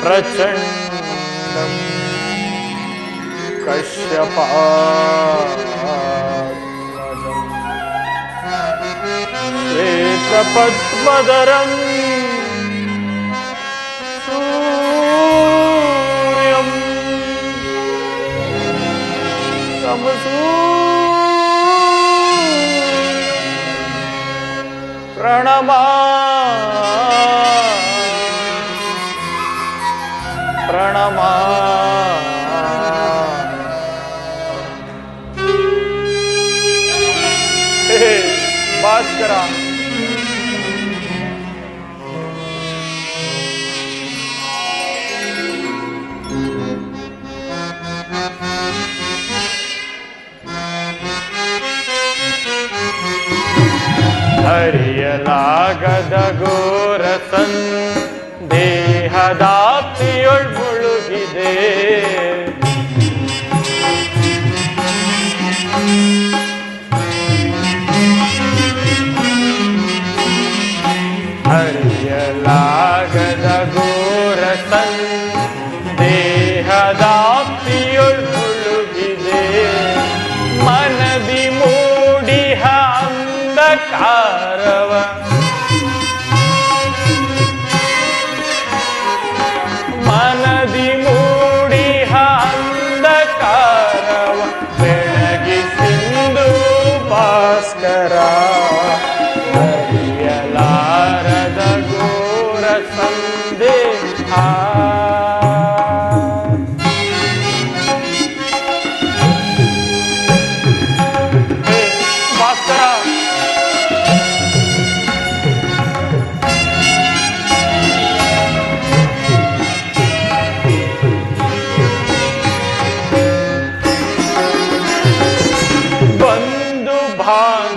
प्रचण्डं कश्यपात्मजं श्वेतपद्मधरं सूर्यं प्रणमा भास्कर ಹರಿಯಲಾಗದ ಘೋರ ಸಂದೇಹದಾಪ್ತಿಯೊಳ್ ಮುಳುಗಿದೆ ಹರಿಯಲಾಗದ ಘೋರ ಸಂದೇಹದಾಪ್ತಿಯೊಳ್ ಮುಳುಗಿದೆ ಮನದಿ ಮೂಡಿಹ ಅಂಧಕಾರವ ಮನದಿ ಮೂಡಿಹ ಅಂಧಕಾರವ ಬೆಳಗಿಸಿಂದು ಭಾಸ್ಕರ ಹರಿಯಲಾರದ ಘೋರ ಸಂದೇಹ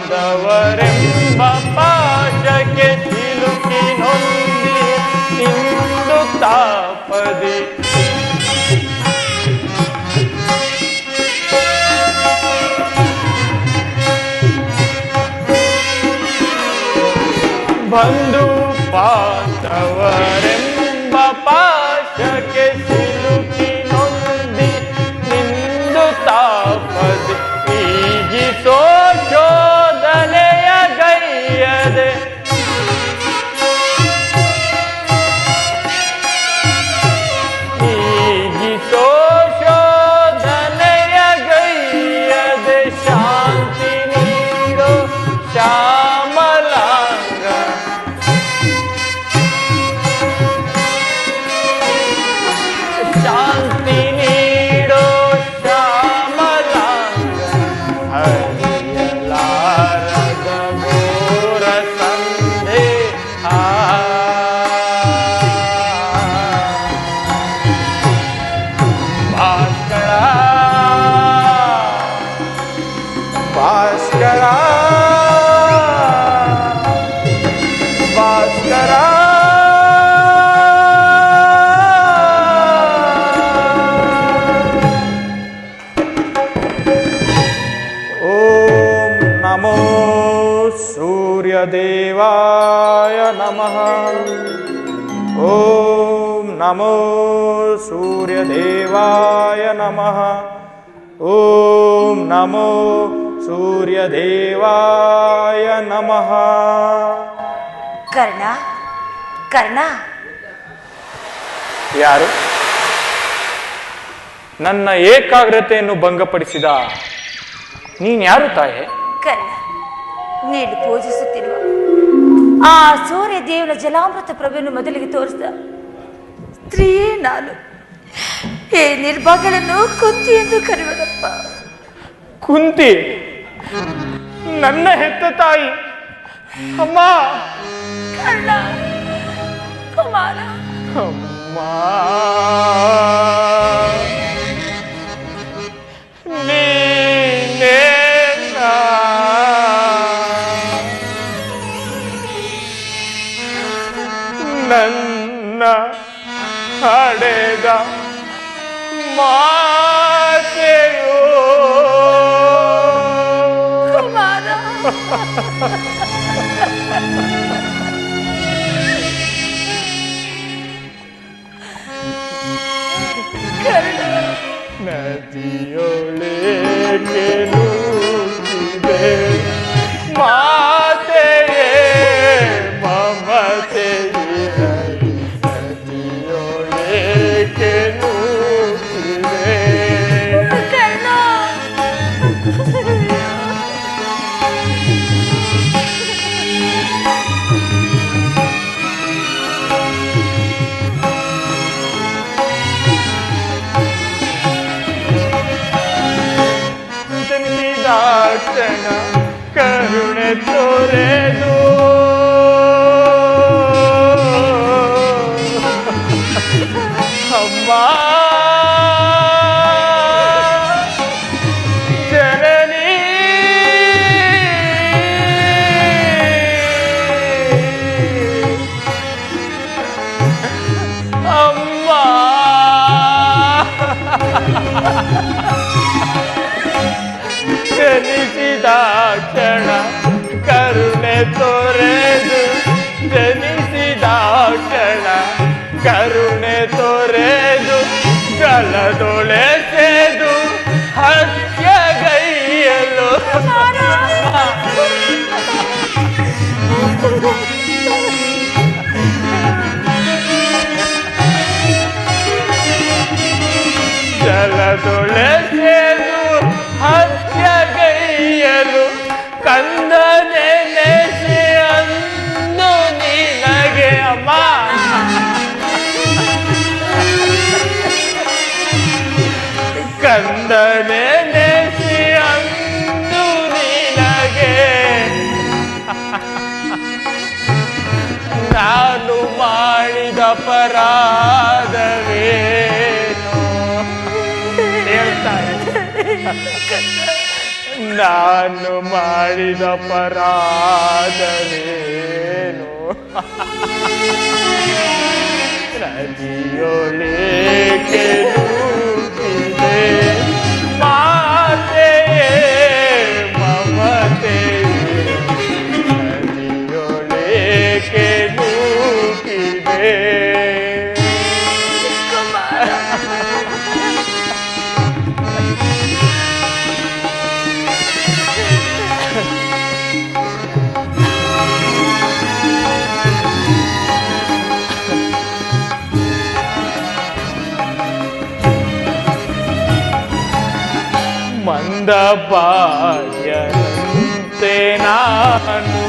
ಬಾಂಧವರೆಂಬ ಪಾಶಕ್ಕೆ ಸಿಲುಕಿ ನೊಂದಿ ತಿಂದು ತಾಪದಿ ಬಂಧು ಬಾಂಧವರೆಂಬ ಪಾಶಕ್ಕೆ ಸಿಲುಕಿ ನೊಂದಿ ತಿಂದು ತಾಪದಿ ಈಗಿಸೋ ಶೋಧನೆಯ ಗೈಯದೆ ಈಗಿಸೋ ಶೋಧನೆಯ ಗೈಯದೆ ಶಾಂತಿ ನೀಡೋ ಶ್ಯಾಮಲಾಂಗ ಶಾಂತಿ ನೀಡೋ ಶ್ಯಾಮಲಾಂಗ ಹರಿಯಲಾರದ ಘೋರ ಸಂದೇಹ ಭಾಸ್ಕರ ಭಾಸ್ಕರ ಭಾಸ್ಕರ ಓಂ ನಮೋ ಸೂರ್ಯದೇವಾಯ ನಮಃ ಓಂ ನಮೋ ಸೂರ್ಯದೇವಾಯ ನಮಃ ಓಂ ನಮೋ ಸೂರ್ಯದೇವಾಯ ನಮಃ ಕರ್ಣ ಕರ್ಣ ಯಾರು ನನ್ನ ಏಕಾಗ್ರತೆಯನ್ನು ಭಂಗಪಡಿಸಿದ ನೀನ್ಯಾರು ತಾಯೆ? ಕರ್ಣ, ನೀನು ಪೂಜಿಸುತ್ತಿರುವ ಆ ಸೂರ್ಯ ದೇವನ ಜಲಾಮೃತ ಪ್ರಭೆಯನ್ನು ಮೊದಲಿಗೆ ತೋರಿಸಿದ ಸ್ತ್ರೀಯೇ ನಾನು. ಈ ನಿರ್ಭಾಗ್ಯಗಳನ್ನು ಕುಂತಿ ಎಂದು ಕರೆಯುವುದಪ್ಪ. ಕುಂತಿ ನನ್ನ ಹೆತ್ತ ತಾಯಿ? ಅಮ್ಮ ಕರ್ಣ ಕುಮಾರ, ಅಮ್ಮ ನೀನೇ ನನ್ನ ಹಡೆದ ಮಾತೆಯೋ ಕುಮಾರ. ನದಿಯೊಳಗೆ ನೂಕಿದೆ ಮಾತೆಯೇ ಮಮತೆಯಿರಲಿ ನದಿಯೊಳಗೆ ನೂಕಿದೆ. ಕರ್ಣ ಜನಿಸಿದಾಕ್ಷಣ ಕರುಣೆ ತೋರೆದು ಅಮ್ಮ ಜನನಿ ಅಮ್ಮ ಜನಿಸಿದ ಕ್ಷಣ ಕರುಣೆ ತೋರೆದು ಜನಿಸಿದ ಕ್ಷಣ ಕರುಣೆ ತೋರೆದು ಜಲದೊಳೆಸೆದು ಹತ್ಯಗೈಯಲು ಜಲದೊಳೆಸೆದು ಹತ್ಯಗೈಯಲು ಕಂದನೆ ನೆನೆಸಿ ಅಂದು ನಿನಗೆ ಅಮ್ಮ ಕಂದನೆ ನೆನೆಸಿ ಅಂದು ನಿನಗೆ ನಾನು ಮಾಡಿದ ಅಪರಾಧವೇನು ಹೇಳ್ತಾರೆ. ನಾನು ಮಾಡಿದ ಅಪರಾಧವೇನು ನದಿಯೊಳಗೆ ನೂಕಿದೆ ಮಾತೆಯೇ ಮಮತೆಯೇ ನದಿಯೊಳಗೆ ನೂಕಿದೆ. ಮಂದ ಬಾಲ್ಯದಂತೆ ನಾನು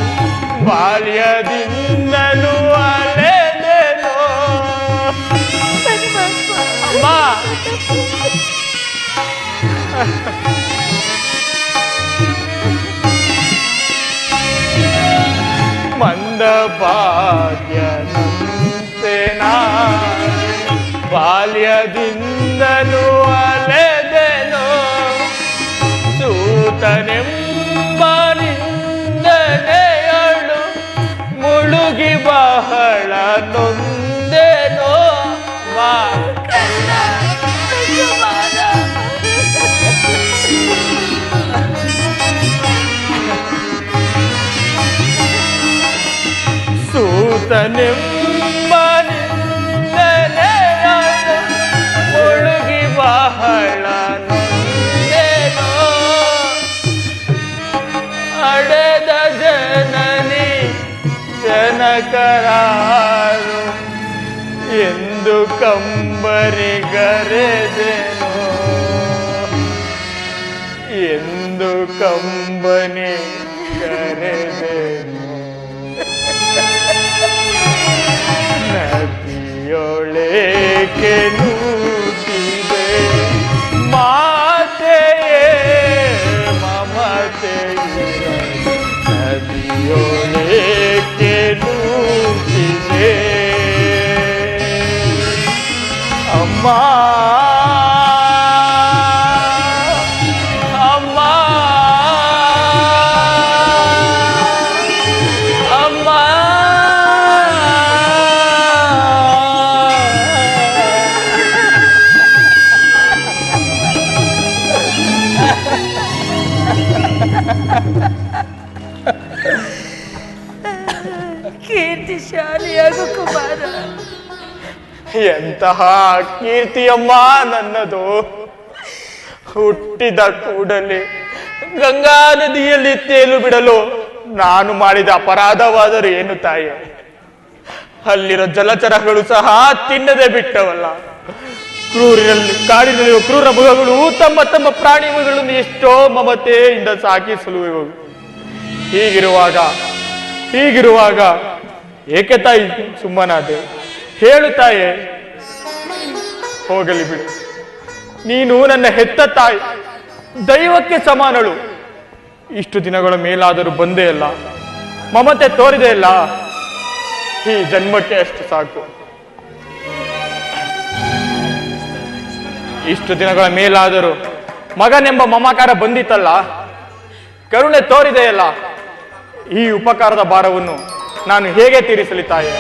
ಬಾಲ್ಯದಿಂದಲೂ ಅಲೆದೆನೋ ಅಮ್ಮ ಮಂದ ಬಾಲ್ಯದಂತೆ ನಾನು ಬಾಲ್ಯದಿಂದಲೂ ಅಲೆದೆನೋ ಸೂತನೆಂಬ ನಿಂದನೆಯಳು ಮುಳುಗಿ ಬಹಳ ನೊಂದೆನೋ ಸೂತನೆಂಬ ನಿಂದನೆಯಳು ಮುಳುಗಿ ಬಹಳ ನೊಂದೆನೋ ಅಡೆದ ಜನನಿ ಜನಕರಾರು ಎಂದು ಕಂಬನಿಗರೆದೆನೋ ಎಂದು ಕಂಬನಿಗರೆದೆನೋ ನದಿಯೊಳಗೆ ನೂಕಿದೆ ಮಾತೆಯೇ ಮಮತೆಯೇ ನದಿಯೊಳಗೆ ನೂಕಿದೆ ಅಮ್ಮ ಅಮ್ಮ ಅಮ್ಮ ಕೀರ್ತಿಶಾಲಿಯಾಗು ಕುಮಾರ. ಎಂತಹ ಕೀರ್ತಿಯಮ್ಮ ನನ್ನದು. ಹುಟ್ಟಿದ ಕೂಡಲೇ ಗಂಗಾ ನದಿಯಲ್ಲಿ ತೇಲು ಬಿಡಲು ನಾನು ಮಾಡಿದ ಅಪರಾಧವಾದರೂ ಏನು ತಾಯಿ? ಅಲ್ಲಿರೋ ಜಲಚರಗಳು ಸಹ ತಿನ್ನದೆ ಬಿಟ್ಟವಲ್ಲ. ಕಾಡಿನಲ್ಲಿರುವ ಕ್ರೂರ ಮೃಗಗಳು ತಮ್ಮ ತಮ್ಮ ಪ್ರಾಣಿಗಳನ್ನು ಎಷ್ಟೋ ಮಮತೆಯಿಂದ ಸಾಕಿ ಸಲುವೆವು. ಹೀಗಿರುವಾಗ ಏಕೆ ತಾಯಿ ಸುಮ್ಮನಾದೆ? ಹೇಳು ತಾಯೇ. ಹೋಗಲಿ ಬಿಡು, ನೀನು ನನ್ನ ಹೆತ್ತ ತಾಯಿ, ದೈವಕ್ಕೆ ಸಮಾನಳು. ಇಷ್ಟು ದಿನಗಳ ಮೇಲಾದರೂ ಬಂದೇ ಅಲ್ಲ, ಮಮತೆ ತೋರಿದೆ ಅಲ್ಲ, ಈ ಜನ್ಮಕ್ಕೆ ಅಷ್ಟು ಸಾಕು. ಇಷ್ಟು ದಿನಗಳ ಮೇಲಾದರೂ ಮಗನೆಂಬ ಮಮಕಾರ ಬಂದಿತ್ತಲ್ಲ, ಕರುಣೆ ತೋರಿದೆಯಲ್ಲ, ಈ ಉಪಕಾರದ ಭಾರವನ್ನು ನಾನು ಹೇಗೆ ತೀರಿಸಲಿ ತಾಯೆ?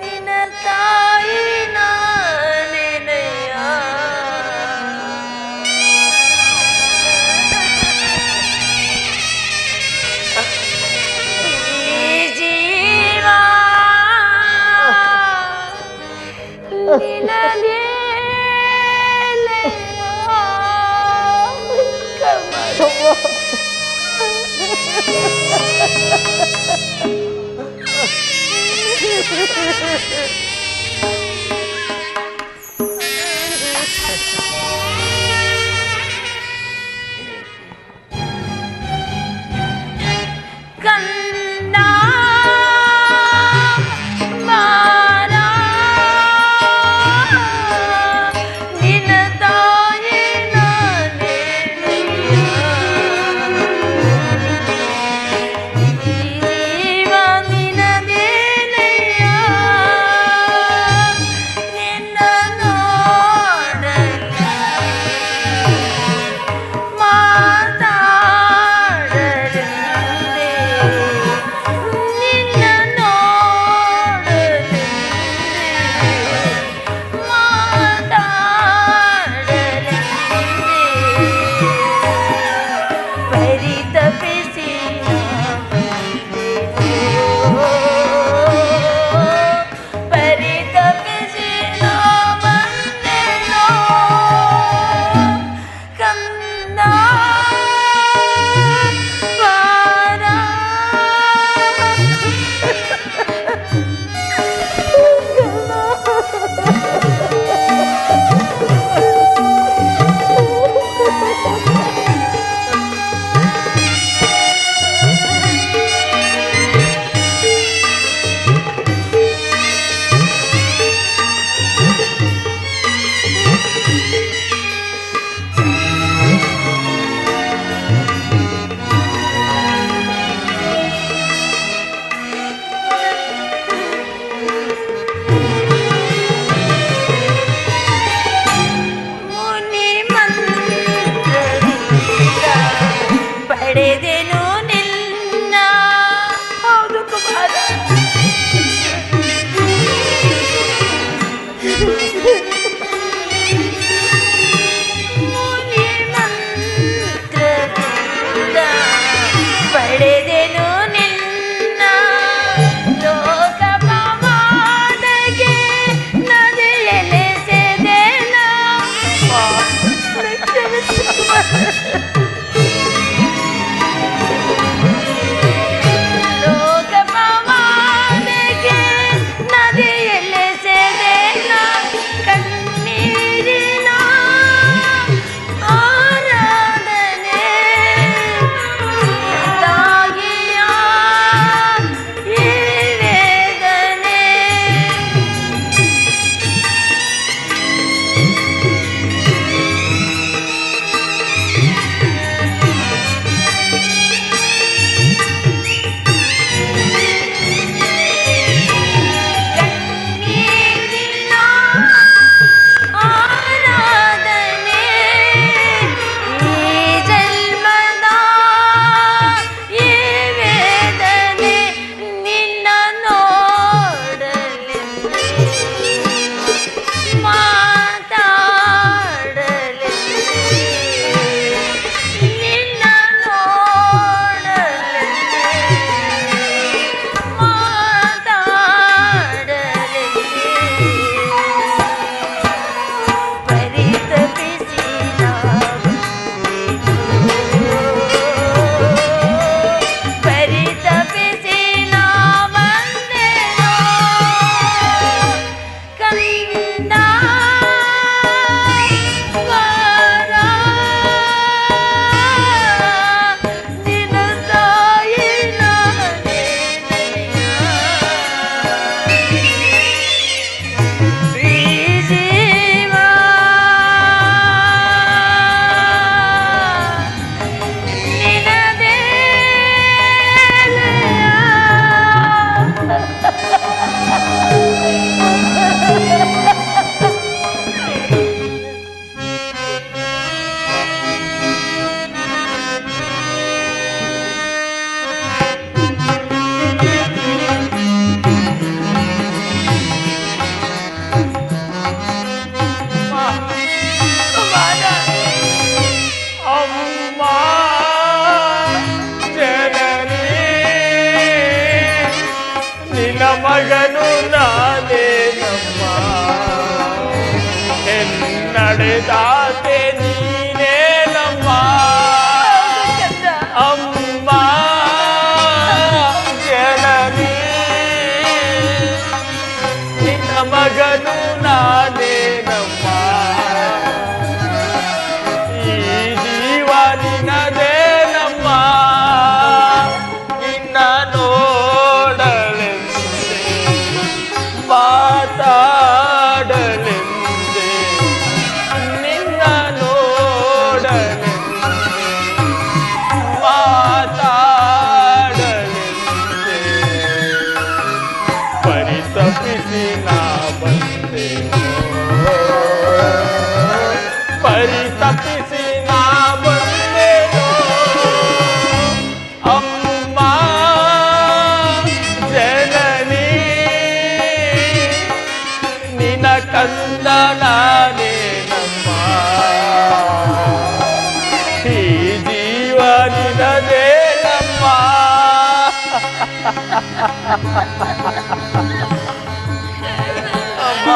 ನಿನ್ನ ತಾಯಿ ನಾನೇನಯ್ಯ, ಈ ಜೀವ ನಿನಗೆ ನಡೆದಾತೆ ನೀನೇನಮ್ಮ ಅಮ್ಮ ಜನನಿ ನಿನ್ನ ಮಗನು ನಾನೇನಮ್ಮ ಈ ಜೀವ ನಿನ್ನದೇನಮ್ಮ ನಿನ್ನ ನೋಡಲೆಂದೆ ಮಾತಾಡಲೆಂದೆ ನಿನ್ನ ನೋಡಲೆಂದೆ ಮಾತಾಡಲೆಂದೆ ಪರಿತಪಿಸಿ ನಾ ಬಂದೆನೋ ಪರಿತಪಿಸಿ ನಾ ಬಂದೆನೋ ಅಮ್ಮ ಜನನಿ ನಿನ ಕಂದ ನಾನೇನಮ್ಮ ಈ ಜೀವ ನಿನದೇನಮ್ಮ ಅಮ್ಮ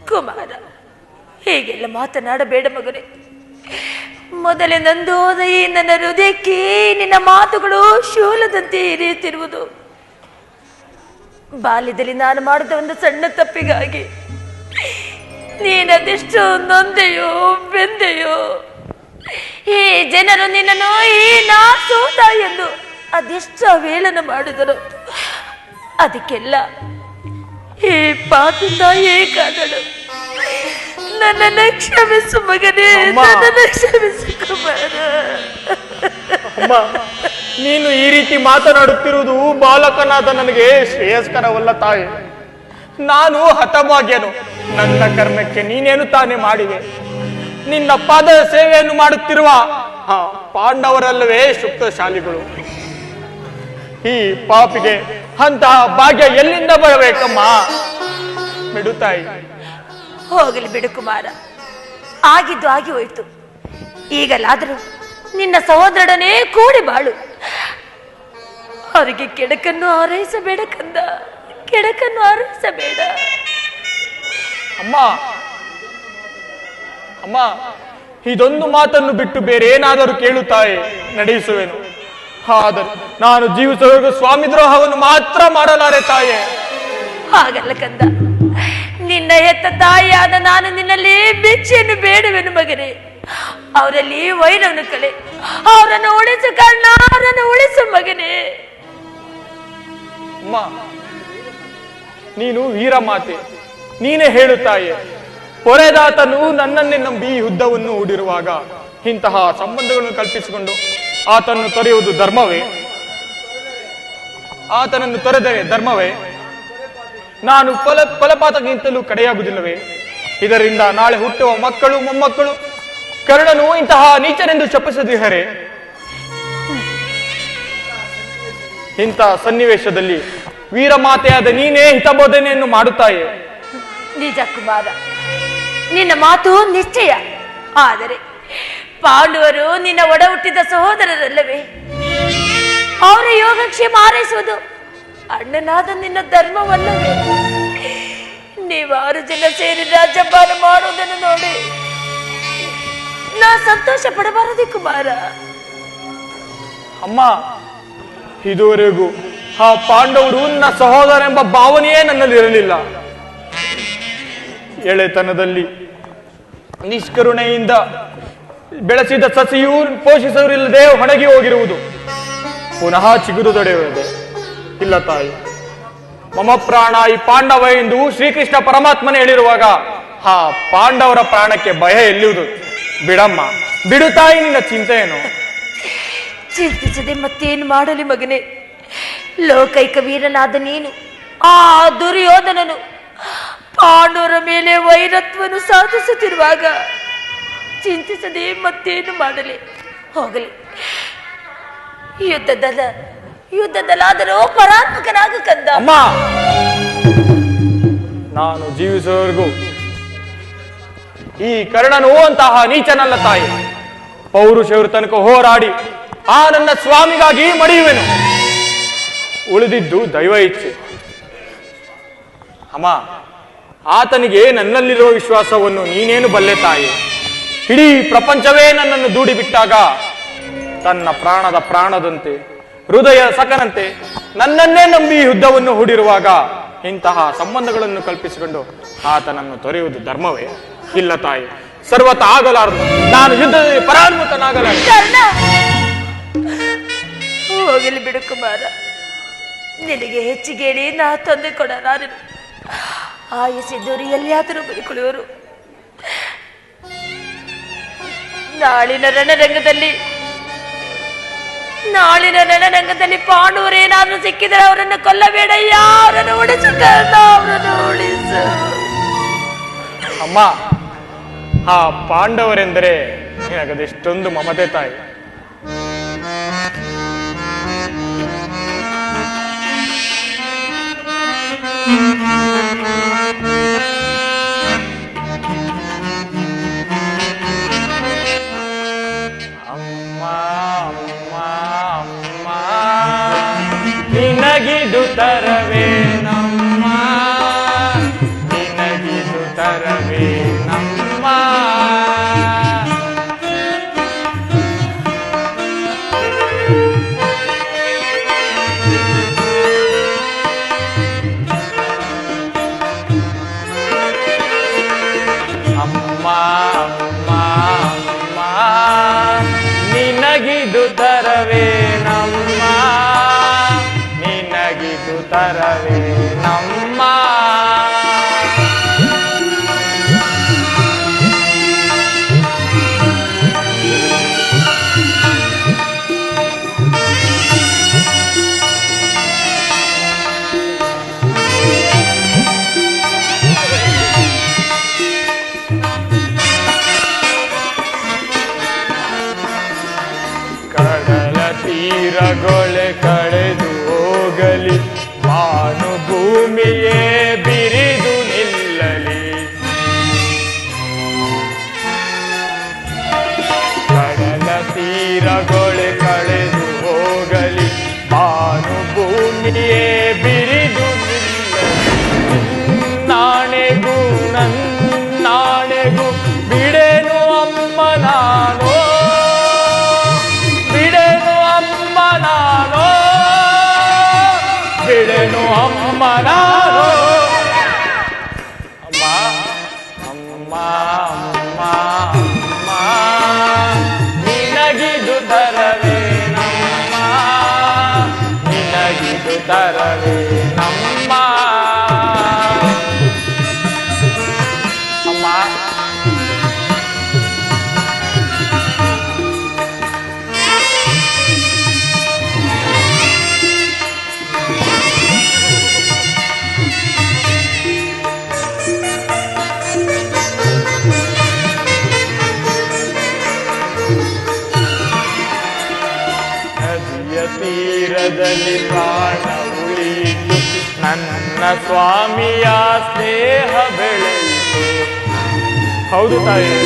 ಕುಮಾರ, ಹೀಗೆಲ್ಲ ಮಾತನಾಡಬೇಡ ಮಗನೇ. ಮೊದಲೇ ನಂದೋದ ಈ ನನ್ನ ಹೃದಯಕ್ಕೆ ನಿನ್ನ ಮಾತುಗಳು ಶೂಲದಂತೆ ಇರಿಯುತ್ತಿರುವುದು. ಬಾಲ್ಯದಲ್ಲಿ ನಾನು ಮಾಡಿದ ಒಂದು ಸಣ್ಣ ತಪ್ಪಿಗಾಗಿ ನೀನದೆಷ್ಟು ನೊಂದೆಯೋ ಬೆಂದೆಯೋ. ಈ ಜನರು ನಿನ್ನನ್ನು ಈ ನಾ ಸೋತ ಎಂದು ಅದೆಷ್ಟು ಅವೇಳನ ಮಾಡಿದರು. ಅದಕ್ಕೆಲ್ಲ ಈ ಪಾಪಿ ತಾಯೇ ಕಾದಳು. ನನ್ನನ್ನು ಕ್ಷಮಿಸು ಮಗನೇ, ನನ್ನನ್ನು ಕ್ಷಮಿಸು ಕುಮಾರ. ಅಮ್ಮ, ನೀನು ಈ ರೀತಿ ಮಾತನಾಡುತ್ತಿರುವುದು ಬಾಲಕನಾದ ನನಗೆ ಶ್ರೇಯಸ್ಕರವಲ್ಲ ತಾಯಿ. ನಾನು ಹತಭಾಗ್ಯನು. ನನ್ನ ಕರ್ಮಕ್ಕೆ ನೀನೇನು ತಾನೇ ಮಾಡಿದೆ? ನಿನ್ನ ಪಾದ ಸೇವೆಯನ್ನು ಮಾಡುತ್ತಿರುವ ಪಾಂಡವರಲ್ಲವೇ ಶುಕ್ತಶಾಲಿಗಳು. ಈ ಪಾಪಿಗೆ ಅಂತಹ ಭಾಗ್ಯ ಎಲ್ಲಿಂದ ಬರಬೇಕಮ್ಮ? ಬಿಡು ತಾಯಿ. ಹೋಗಲಿ ಬಿಡು ಕುಮಾರ, ಆಗಿದ್ದು ಆಗಿ ಹೋಯ್ತು. ಈಗಲಾದರೂ ನಿನ್ನ ಸಹೋದರನೇ ಕೂಡಿ ಬಾಳು. ಅವರಿಗೆ ಕೆಡಕನ್ನು ಹಾರೈಸಬೇಡ ಕಂದ, ಕೆಡಕನ್ನು ಹಾರೈಸಬೇಡ. ಅಮ್ಮ ಅಮ್ಮ, ಇದೊಂದು ಮಾತನ್ನು ಬಿಟ್ಟು ಬೇರೆ ಏನಾದರೂ ಕೇಳುತ್ತಾಯೆ ನಡೆಸುವೆನು. ಆದರೆ ನಾನು ಜೀವಿಸುವವರೆಗೂ ಸ್ವಾಮಿ ದ್ರೋಹವನ್ನು ಮಾತ್ರ ಮಾಡಲಾರೆ ತಾಯೆ. ಹಾಗಲ್ಲ ಕಂದ, ನಿನ್ನ ಹೆತ್ತ ತಾಯಿಯಾದ ನಾನು ನಿನ್ನಲ್ಲಿ ಭಿಕ್ಷೆಯನ್ನು ಬೇಡುವೆನು ಮಗನೇ. ಅವರಲ್ಲಿ ವೈರವನ್ನು ಕಳೆ, ಅವರನ್ನು ಉಳಿಸು ಕರ್ಣ, ಅವರನ್ನು ಉಳಿಸು ಮಗನೇ. ಅಮ್ಮ, ನೀನು ವೀರಮಾತೆ, ನೀನೇ ಹೇಳುತ್ತಾಯೆ. ಪೊರೆದಾತನು ನನ್ನನ್ನೇ ನಂಬಿ ಯುದ್ಧವನ್ನು ಹೂಡಿರುವಾಗ ಇಂತಹ ಸಂಬಂಧಗಳನ್ನು ಕಲ್ಪಿಸಿಕೊಂಡು ಆತನನ್ನು ತೊರೆಯುವುದು ಧರ್ಮವೇ? ಆತನನ್ನು ತೊರೆದರೆ ಧರ್ಮವೇ? ನಾನು ಫಲಪಾತಕ್ಕಿಂತಲೂ ಕಡೆಯಾಗುವುದಿಲ್ಲವೇ? ಇದರಿಂದ ನಾಳೆ ಹುಟ್ಟುವ ಮಕ್ಕಳು ಮೊಮ್ಮಕ್ಕಳು ಕರ್ಣನು ಇಂತಹ ನೀಚನೆಂದು ಶಪಿಸದಿಹರೆ? ಇಂಥ ಸನ್ನಿವೇಶದಲ್ಲಿ ವೀರಮಾತೆಯಾದ ನೀನೇ ಹಿತಬೋಧನೆಯನ್ನು ಮಾಡುತ್ತಾಯೆ. ನಿಜ ಕುಮಾರ, ನಿನ್ನ ಮಾತು ನಿಶ್ಚಯ. ಆದರೆ ಪಾಂಡವರು ನಿನ್ನ ಒಡ ಹುಟ್ಟಿದ ಸಹೋದರರಲ್ಲವೇ? ಅವರ ಯೋಗಕ್ಷೇಮ ಹಾರೈಸುವುದು ಅಣ್ಣನಾದ ನಿನ್ನ ಧರ್ಮವಲ್ಲವೇ? ನೀವು 6 ಜನ ಸೇರಿ ರಾಜ್ಯಭಾರ ಮಾಡುವುದನ್ನು ನೋಡಿ ನಾ ಸಂತೋಷ ಪಡಬಾರದೆ ಕುಮಾರ? ಅಮ್ಮ, ಇದುವರೆಗೂ ಆ ಪಾಂಡವರು ನನ್ನ ಸಹೋದರ ಎಂಬ ಭಾವನೆಯೇ ನನ್ನಲ್ಲಿ ಇರಲಿಲ್ಲ. ಎಳೆತನದಲ್ಲಿ ನಿಷ್ಕರುಣೆಯಿಂದ ಬೆಳೆಸಿದ ಸಸಿಯೂ ಪೋಷಿಸೋರಿಲ್ಲದೆ ಒಣಗಿ ಹೋಗಿರುವುದು ಪುನಃ ಚಿಗುರುದೊಡೆಯುವುದು ಇಲ್ಲ ತಾಯಿ. ಮಮ ಪ್ರಾಣ ಈ ಪಾಂಡವ ಎಂದು ಶ್ರೀಕೃಷ್ಣ ಪರಮಾತ್ಮನೇ ಹೇಳಿರುವಾಗ ಆ ಪಾಂಡವರ ಪ್ರಾಣಕ್ಕೆ ಭಯ ಎಲ್ಲಿಯುವುದು? ಬಿಡಮ್ಮ, ಬಿಡು ತಾಯಿ ನಿನ್ನ ಚಿಂತೆಯನ್ನು. ಚಿಂತಿಸದೆ ಮತ್ತೇನು ಮಾಡಲಿ ಮಗನೇ? ಲೋಕೈಕ ವೀರನಾದ ನೀನು ಆ ದುರ್ಯೋಧನನು ಪಾಂಡವರ ಮೇಲೆ ವೈರತ್ವವನ್ನು ಸಾಧಿಸುತ್ತಿರುವಾಗ ಚಿಂತಿಸದೆ ಮತ್ತೇನು ಮಾಡಲಿ? ಹೋಗಲಿ, ಯುದ್ಧದಲ್ಲಾದರೂ ಪರಾತ್ಮಕನಾಗ ಕಂದ. ಅಮ್ಮ, ನಾನು ಜೀವಿಸುವವರೆಗೂ ಈ ಕರ್ಣನು ಅಂತಹ ನೀಚನಲ್ಲ ತಾಯಿ. ಪೌರುಷವ್ರ ತನಕ ಹೋರಾಡಿ ಆ ನನ್ನ ಸ್ವಾಮಿಗಾಗಿ ಮಡಿಯುವೆನು. ಉಳಿದಿದ್ದು ದೈವ ಇಚ್ಛೆ. ಅಮ್ಮ, ಆತನಿಗೆ ನನ್ನಲ್ಲಿರುವ ವಿಶ್ವಾಸವನ್ನು ನೀನೇನು ಬಲ್ಲೆ ತಾಯಿ. ಇಡೀ ಪ್ರಪಂಚವೇ ನನ್ನನ್ನು ದೂಡಿ ಬಿಟ್ಟಾಗ ತನ್ನ ಪ್ರಾಣದ ಪ್ರಾಣದಂತೆ, ಹೃದಯ ಸಖನಂತೆ ನನ್ನನ್ನೇ ನಂಬಿ ಯುದ್ಧವನ್ನು ಹೂಡಿರುವಾಗ ಇಂತಹ ಸಂಬಂಧಗಳನ್ನು ಕಲ್ಪಿಸಿಕೊಂಡು ಆತನನ್ನು ತೊರೆಯುವುದು ಧರ್ಮವೇ? ಇಲ್ಲ ತಾಯಿ, ಸರ್ವತ ಆಗಲಾರದು. ನಾನು ಯುದ್ಧದಲ್ಲಿ ಪರಾನ್ಮುಖನಾಗಲಾರೆ. ಹೋಗಲಿ ಬಿಡು ಕುಮಾರ, ನಿನಗೆ ಹೆಚ್ಚಿಗೆ ಹೇಳಿ ನಾ ತೊಂದರೆ ಕೊಡಲಾರೆನು. ಆಯಸಿದ್ದವರು ಎಲ್ಲಿಯಾದರೂ ಬದುಕುಳಿಯುವರು. ನಾಳಿನ ರಣರಂಗದಲ್ಲಿ ಪಾಂಡವರೇನಾದ್ರೂ ಸಿಕ್ಕಿದರೆ ಅವರನ್ನು ಕೊಲ್ಲಬೇಡಯ್ಯ, ಅವರನ್ನು ಉಳಿಸು ಕರ್ಣ, ಅವರನ್ನು ಉಳಿಸು. ಅಮ್ಮ, ಆ ಪಾಂಡವರೆಂದರೆ ನಿನಗದೆಷ್ಟೊಂದು ಮಮತೆ ತಾಯಿ. ಅಮ್ಮ ಅಮ್ಮ ಅಮ್ಮ, ನಿನಗಿದು ತರವೇ ನಮ್ಮ, ನಿನಗಿದು ತರವೇ ನಮ್ಮ. ಅಮ್ಮ ಅಮ್ಮ ಅಮ್ಮ, ನಿನಗಿದು ತರವೇ ನಮ್ಮ, ನಿನಗಿದು ತರವೇ ನಮ್ಮ. ಕಡಲ ತೀರಗೊಳೆ ಕಳೆದು ಹೋಗಲಿ, ಮಾನು ಭೂಮಿಯೇ ಬಿರಿದು ನಿಲ್ಲಲಿ. ಕಡಲ ತೀರಗೊಳೆ ಕಳೆದು ಹೋಗಲಿ, ಮಾನು ಭೂಮಿಯೇ ಬಿರಿದು ನಿಲ್ಲಲಿ. ನಾಣೆಗೂ ನನ್ನಾಣೆಗೂ ಬಿಡೆನು ಅಮ್ಮ ನಾನು, ಬಿಡೆನು ಅಮ್ಮ ನಾನು, ಬಿಡೆನು ಅಮ್ಮ ನಾನು. ಅಮ್ಮ ಅಮ್ಮ ಅಮ್ಮ ಅಮ್ಮ, ನಿನಗಿದು ತರವೇ ನಮ್ಮ, ನಿನಗಿದು ತರವೇ ನಮ್ಮ. ಅಮ್ಮ, ನದಿಯ ತೀರದಲ್ಲಿ ಪ್ರಾಣ ಉಳಿಯಿತು, ನನ್ನ ಸ್ವಾಮಿಯ ಸ್ನೇಹ ಬೆಳೆಯಿತು. ಹೌದು ತಾಯಿ,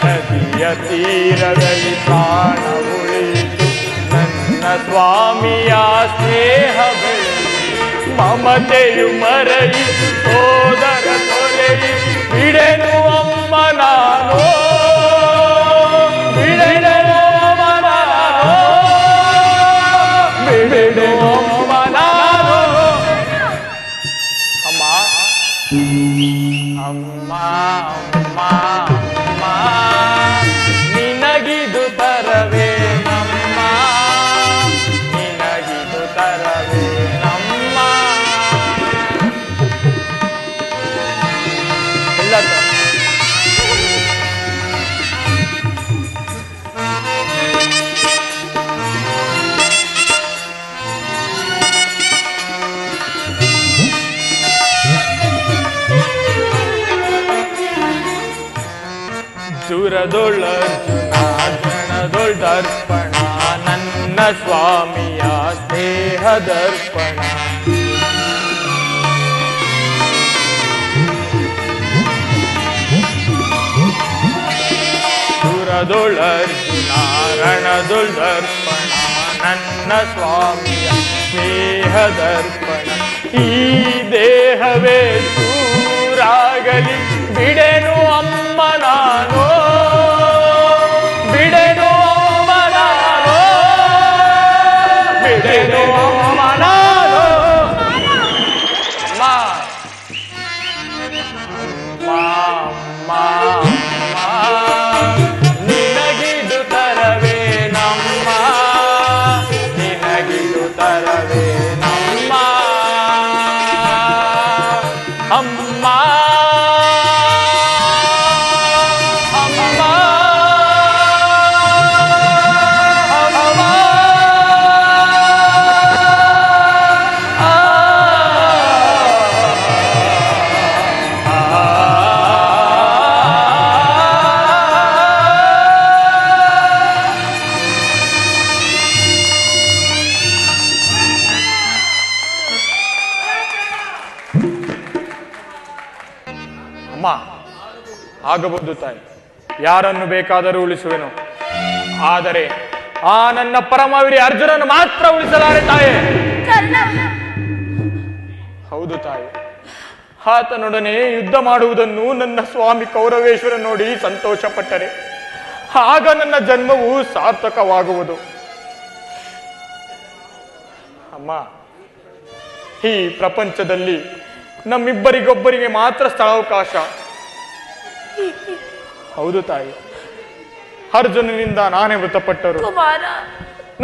ನದಿಯ ತೀರದಲ್ಲಿ ಪ್ರಾಣ ಉಳಿಯಿತು, ನನ್ನ ಸ್ವಾಮಿಯ ಸ್ನೇಹ ಬೆಳೆಯಿತು. ಮಮತೆಯು ಮರೆಯಿತು, ಸೋದರ ತೊರೆಯಿತು, ಬಿಡೆನು ಅಮ್ಮ ನಾನು, ಬಿಡೆನು ಅಮ್ಮ ನಾನು, ಬಿಡೆನು ಅಮ್ಮ ನಾನು. ಅಮ್ಮ ಅಮ್ಮ ಅಮ್ಮ ಅಮ್ಮ, ನಿನಗಿದು ತರವೇ ನಮ್ಮ, ನಿನಗಿದು ತರವೇ ನಮ್ಮ. ಎಲ್ಲ ದೂರದೊಳ್ಳರ್ಜುನ, ರಣದೊಳ್ಳ ಅರ್ಪಣ ನನ್ನ ಸ್ವಾಮಿಯ ಸ್ನೇಹದರ್ಪಣ. ಸುರದೊಳರ್ಜುನ ರಣದೊಳರ್ಪಣ ನನ್ನ ಸ್ವಾಮಿಯ ಸ್ನೇಹದರ್ಪಣ. ಈ ದೇಹವೇ ದೂರಾಗಲಿ ಬಿಡೆನು ಅಮ್ಮ ನಾನು, ಬಿಡೆನು ಅಮ್ಮ ನಾನು, ಬಿಡೆನು ಅಮ್ಮ ನಾನು. ನಿನಗಿದು ತರವೇ ನಮ್ಮ, ನಿನಗಿದು ತರವೇ ನಮ್ಮ ಅಮ್ಮ, ಅಮ್ಮ, ಅಮ್ಮ. ಅಮ್ಮ, ಆಗಬಹುದು ತಾಯಿ, ಯಾರನ್ನು ಬೇಕಾದರೂ ಉಳಿಸುವೆನು, ಆದರೆ ಆ ನನ್ನ ಪರಮವೀರ ಅರ್ಜುನನ್ನು ಮಾತ್ರ ಉಳಿಸಲಾರೆ ತಾಯಿ. ಹೌದು ತಾಯಿ, ಆತನೊಡನೆ ಯುದ್ಧ ಮಾಡುವುದನ್ನು ನನ್ನ ಸ್ವಾಮಿ ಕೌರವೇಶ್ವರ ನೋಡಿ ಸಂತೋಷ ಪಟ್ಟರೆ ಆಗ ನನ್ನ ಜನ್ಮವು ಸಾರ್ಥಕವಾಗುವುದು. ಅಮ್ಮ, ಈ ಪ್ರಪಂಚದಲ್ಲಿ ನಮ್ಮಿಬ್ಬರಿಗೊಬ್ಬರಿಗೆ ಮಾತ್ರ ಸ್ಥಳಾವಕಾಶ. ಹೌದು ತಾಯಿ, ಅರ್ಜುನನಿಂದ ನಾನೇ ಮೃತಪಟ್ಟರು,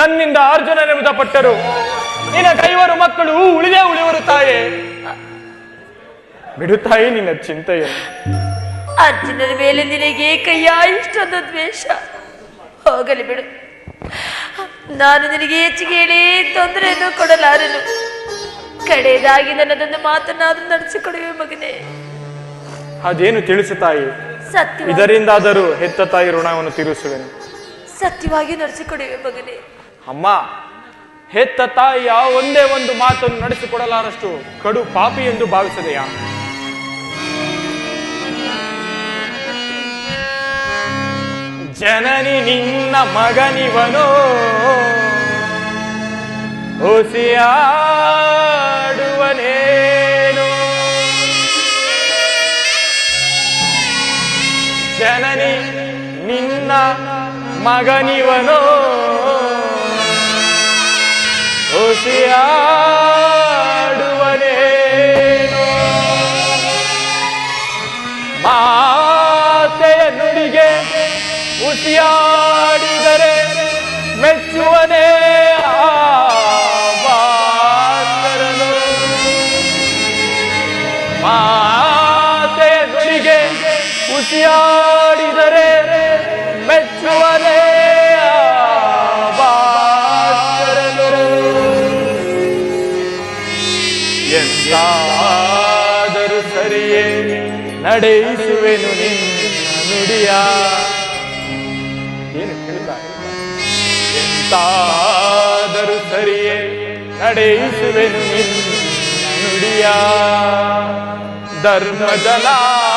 ನನ್ನಿಂದ ಅರ್ಜುನನೇ ಮೃತಪಟ್ಟರು, ನಿನ್ನ ಕೈವರು ಮಕ್ಕಳು ಉಳಿದೇ ಉಳಿವರು ತಾಯೇ. ಬಿಡು ತಾಯಿ ನಿನ್ನ ಚಿಂತೆಯನ್ನು. ಅರ್ಜುನನ ಮೇಲೆ ನಿನಗೆ ಕೈಯ ಇಷ್ಟೊಂದು ದ್ವೇಷ, ಹೋಗಲಿ ಬಿಡು. ನಾನು ನಿನಗೆ ಹೆಚ್ಚಿಗೆ ಹೇಳಿ ತೊಂದರೆಯನ್ನು ಕೊಡಲಾರನು. ಕಡೆಯದಾಗಿ ನನ್ನದೊಂದು ಮಾತನ್ನಾದ್ರೂ ನಡೆಸಿಕೊಡುವೆ ಮಗನೇ. ಅದೇನು ತಿಳಿಸು ತಾಯಿ, ಇದರಿಂದಾದರೂ ಹೆತ್ತ ತಾಯಿ ಋಣವನ್ನು ತೀರಿಸುವೆನು. ಸತ್ಯವಾಗಿ ನಡೆಸಿಕೊಡುವೆ ಮಗನೇ. ಅಮ್ಮ, ಹೆತ್ತ ತಾಯಿಯ ಒಂದೇ ಒಂದು ಮಾತನ್ನು ನಡೆಸಿಕೊಡಲಾರಷ್ಟು ಕಡು ಪಾಪಿ ಎಂದು ಭಾವಿಸದೆಯಾ? ಜನನಿ ನಿನ್ನ ಮಗನಿವನೋ ಹುಸಿಯಾಡುವನೇನು, ಜನನಿ ನಿನ್ನ ಮಗನಿವನೋ ಹುಸಿಯಾಡುವನೇನು, ಮಾತೆಯ ನುಡಿಗೆ ಹುಸಿಯಾಡಿದರೆ ಮೆಚ್ಚುವನೇ ಭಾಸ್ಕರನು, ಮಾತೆಯ ನುಡಿಗೆ ಹುಸಿಯಾಡಿದರೆ ಮೆಚ್ಚುವನೇ ಭಾಸ್ಕರನು. ಎಂತಾದರೂ ಸರಿಯೇ ನಡೆಯಿಸುವೆನು ನಿನ್ನ ನುಡಿಯ. ಏನು ಹೇಳಿದ? ಎಂತಾದರೂ ಸರಿಯೇ ನಡೆಯಿಸುವೆನು ನಿನ್ನ ನುಡಿಯ. ಧರ್ಮಜಲಾಣೆ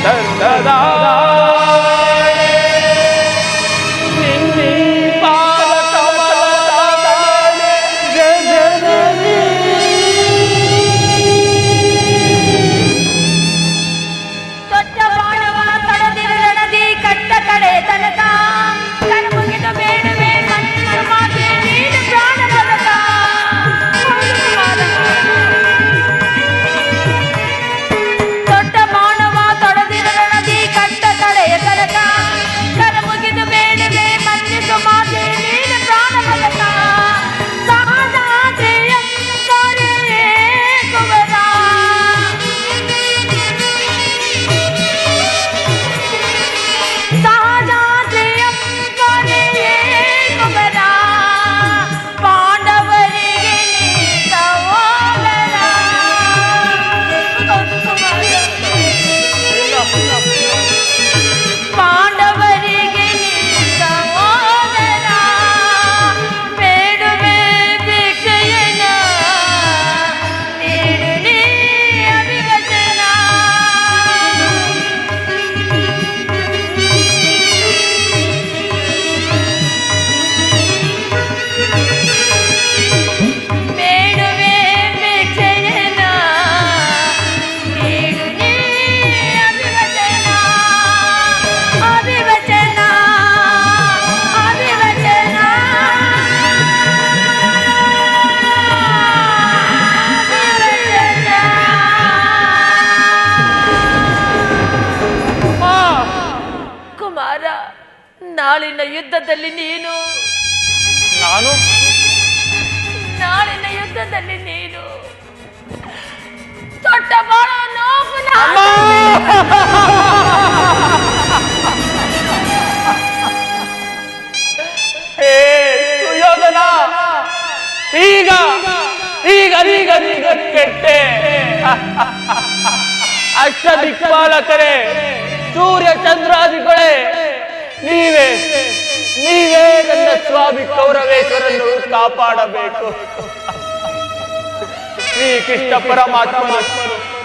ಧರ್ಮದಾಣೆ ನಿನ್ನಿ ಪಾದ ಕಮಲದಾಣೆ ಜನನಿ. ದೊಡ್ಡ ಬಾಣವ ತಡೆದಿರದಿ ಕಟ್ಟ ಕಡೆ ತನಕ ಕರ್ಮಗಿನ ಬೇಡವೇ ನನ್ನ ಮಾತೆ ನೀನು ಪ್ರಾಣ ಬದಕ. ದೊಡ್ಡ ಬಾಣವ ತೊಡೆದಿರದಿ ಕಟ್ಟ ಕಡೆ ಕುಮಾರ, ನಾಳಿನ ಯುದ್ಧದಲ್ಲಿ ನಾನು ನಾಳಿನ ಯುದ್ಧದಲ್ಲಿ ನೀನು ತೊಟ್ಟ ಬಾಣವನ್ನು ಹೇ ಸುಯೋಧನ, ಈಗ ಈಗ ಈಗ ಈಗ ಕೆಟ್ಟೆ. ಅಷ್ಟ ದಿಕ್ಪಾಲಕರೇ, ಸೂರ್ಯ ಚಂದ್ರಾದಿಗಳೇ, ನೀವೇ ನೀವೇ ನನ್ನ ಸ್ವಾಮಿ ಕೌರವೇಶ್ವರನ್ನು ಕಾಪಾಡಬೇಕು. ಶ್ರೀಕೃಷ್ಣ ಪರಮಾತ್ಮನು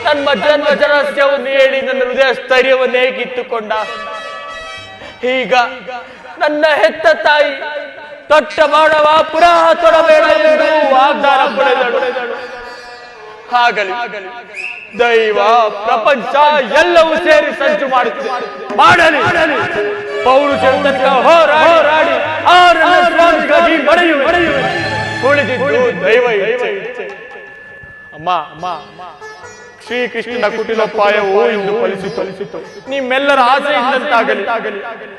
ತನ್ನ ಜನ್ಮ ರಹಸ್ಯವನ್ನು ಹೇಳಿ ನನ್ನ ಹೃದಯ ಸ್ಥೈರ್ಯವನ್ನೇ ಕಿತ್ತುಕೊಂಡ. ಈಗ ನನ್ನ ಹೆತ್ತ ತಾಯಿ ತೊಟ್ಟ ಬಾಣವ ಪುನಃ ತೊಡಬೇಡ ಎಂದು ವಾಗ್ದಾನ ಪಡೆದಳು. ಆಗಲಿ, ದೈವ ಪ್ರಪಂಚ ಎಲ್ಲವೂ ಸೇರಿ ಸಂಚು ಮಾಡುತ್ತಿದೆ. ಮಾಡಲಿ, ಪೌರುಷ ತನಕ ಹೋರಾಡಿ ಸ್ವಾಮಿಗಾಗಿ ಮಳೆಯುವೆ. ಉಳಿದಿದ್ದು ದೈವ ಇಚ್ಛೆ. ಅಮ್ಮ, ಶ್ರೀಕೃಷ್ಣನ ಕುಟಿಲೋಪಾಯವು ಇಂದು ಫಲಿಸಿತು. ನಿಮ್ಮೆಲ್ಲರ ಆಸೆ ಇದ್ದಂತಾಗಲಿ.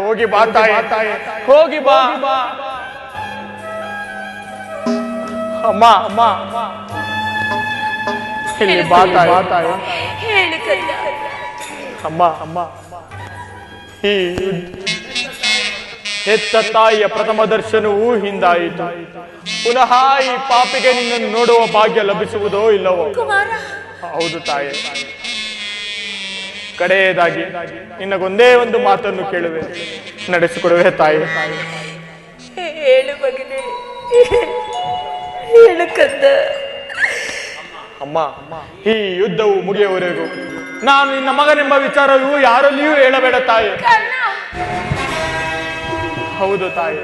ಹೋಗಿ ಬಾ ತಾಯಿ, ಹೋಗಿ ಬಾ. ಅಮ್ಮ, ಇಲ್ಲಿ ಬಾ ತಾಯಿ. ಹೇಳಿ ಕೈಲ. ಅಮ್ಮ, ಈ ಹೆತ್ತ ತಾಯಿಯ ಪ್ರಥಮ ದರ್ಶನವೂ ಹಿಂದಾಯಿತು. ಪುನಃ ಈ ಪಾಪಿಗೆ ನಿನ್ನನ್ನು ನೋಡುವ ಭಾಗ್ಯ ಲಭಿಸುವುದೋ ಇಲ್ಲವೋ? ಕುಮಾರ, ಹೌದು ತಾಯಿ. ಕಡೆಯದಾಗಿ ನಿನ್ನಗೊಂದೇ ಒಂದು ಮಾತನ್ನು ಕೇಳುವೆ, ನಡೆಸಿಕೊಡುವೆ ತಾಯಿ? ಹೇಳು ಮಗನೇ, ಹೇಳು ಕಂದ. ಅಮ್ಮ, ಈ ಯುದ್ಧವು ಮುಗಿಯುವವರೆಗೂ ನಾನು ನಿನ್ನ ಮಗನೆಂಬ ವಿಚಾರವು ಯಾರಲ್ಲಿಯೂ ಹೇಳಬೇಡ ತಾಯಿ. ಹೌದು ತಾಯಿ,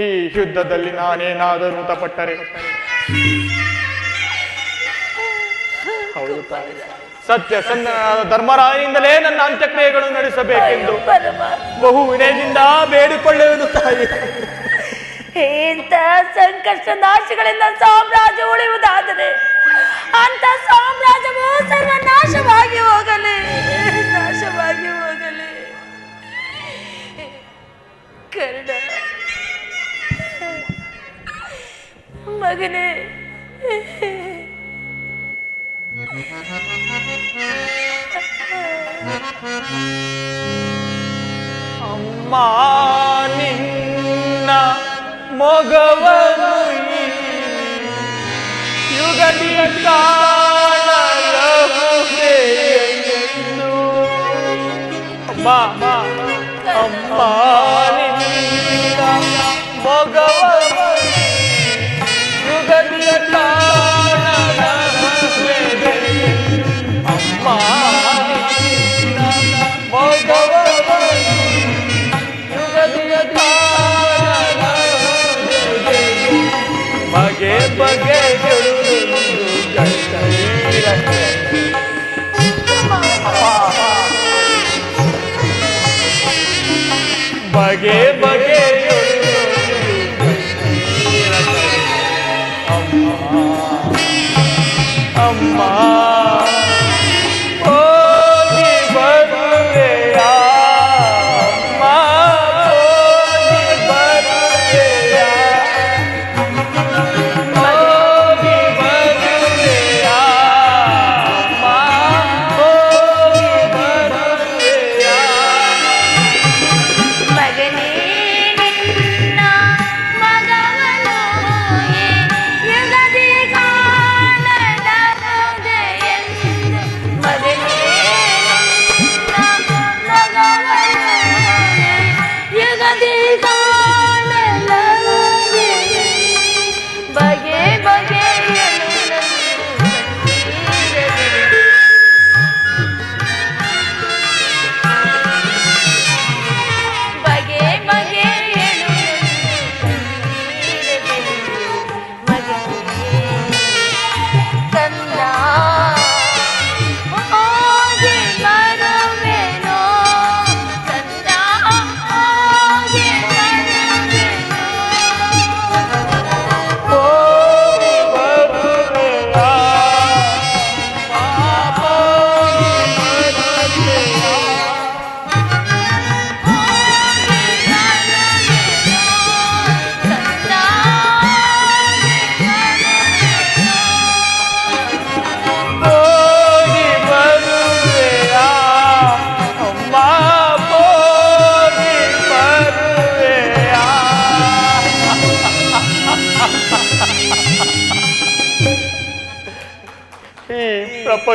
ಈ ಯುದ್ಧದಲ್ಲಿ ನಾನೇನಾದರೂ ಮೃತಪಟ್ಟರೆ, ಹೌದು ತಾಯಿ, ಸತ್ಯ ಸನ್ನನಾದ ಧರ್ಮರಾಯನಿಂದಲೇ ನನ್ನ ಅಂತ್ಯಕ್ರಿಯೆಗಳು ನಡೆಸಬೇಕೆಂದು ಬಹು ವಿನಯದಿಂದ ಬೇಡಿಕೊಳ್ಳುವುದು ತಾಯಿ. ಇಂಥ ಸಂಕಷ್ಟ ನಾಶಗಳಿಂದ ಸಾಮ್ರಾಜ್ಯ ಉಳಿಯುವುದಾದರೆ ಅಂತ ಸಾಮ್ರಾಜ್ಯವು ಸರ್ವನಾಶವಾಗಿ ಹೋಗಲಿ, ನಾಶವಾಗಿ ಹೋಗಲಿ. ಕರ್ಣ ಮಗನೇ, ಅಮ್ಮ ನಿನ್ನ ಮೊಗವನು ಯುಗದಿ ಕಾಣಲಹುದೆಯೆಂದು. ಅಮ್ಮ ನಿನ್ನ ಮೊಗವನು ಯುಗದಿ ಕಾಣಲಹುದೆಯೆಂದು. ಅಮ್ಮ ನಿನ್ನ ಮೊಗವನು ಯುಗದಿ ಬಗೆ ಬಗೆ ಬಗೆ ಬಗೆ ಅಮ್ಮ ಹೋಗಿ ಬರುವೆಯ, ಅಮ್ಮ ಹೋಗಿ ಬರುವೆಯ, ಹೋಗಿ ಬರುವೆಯ, ಅಮ್ಮ ಹೋಗಿ ಬರುವೆಯ. ಮಗನೇ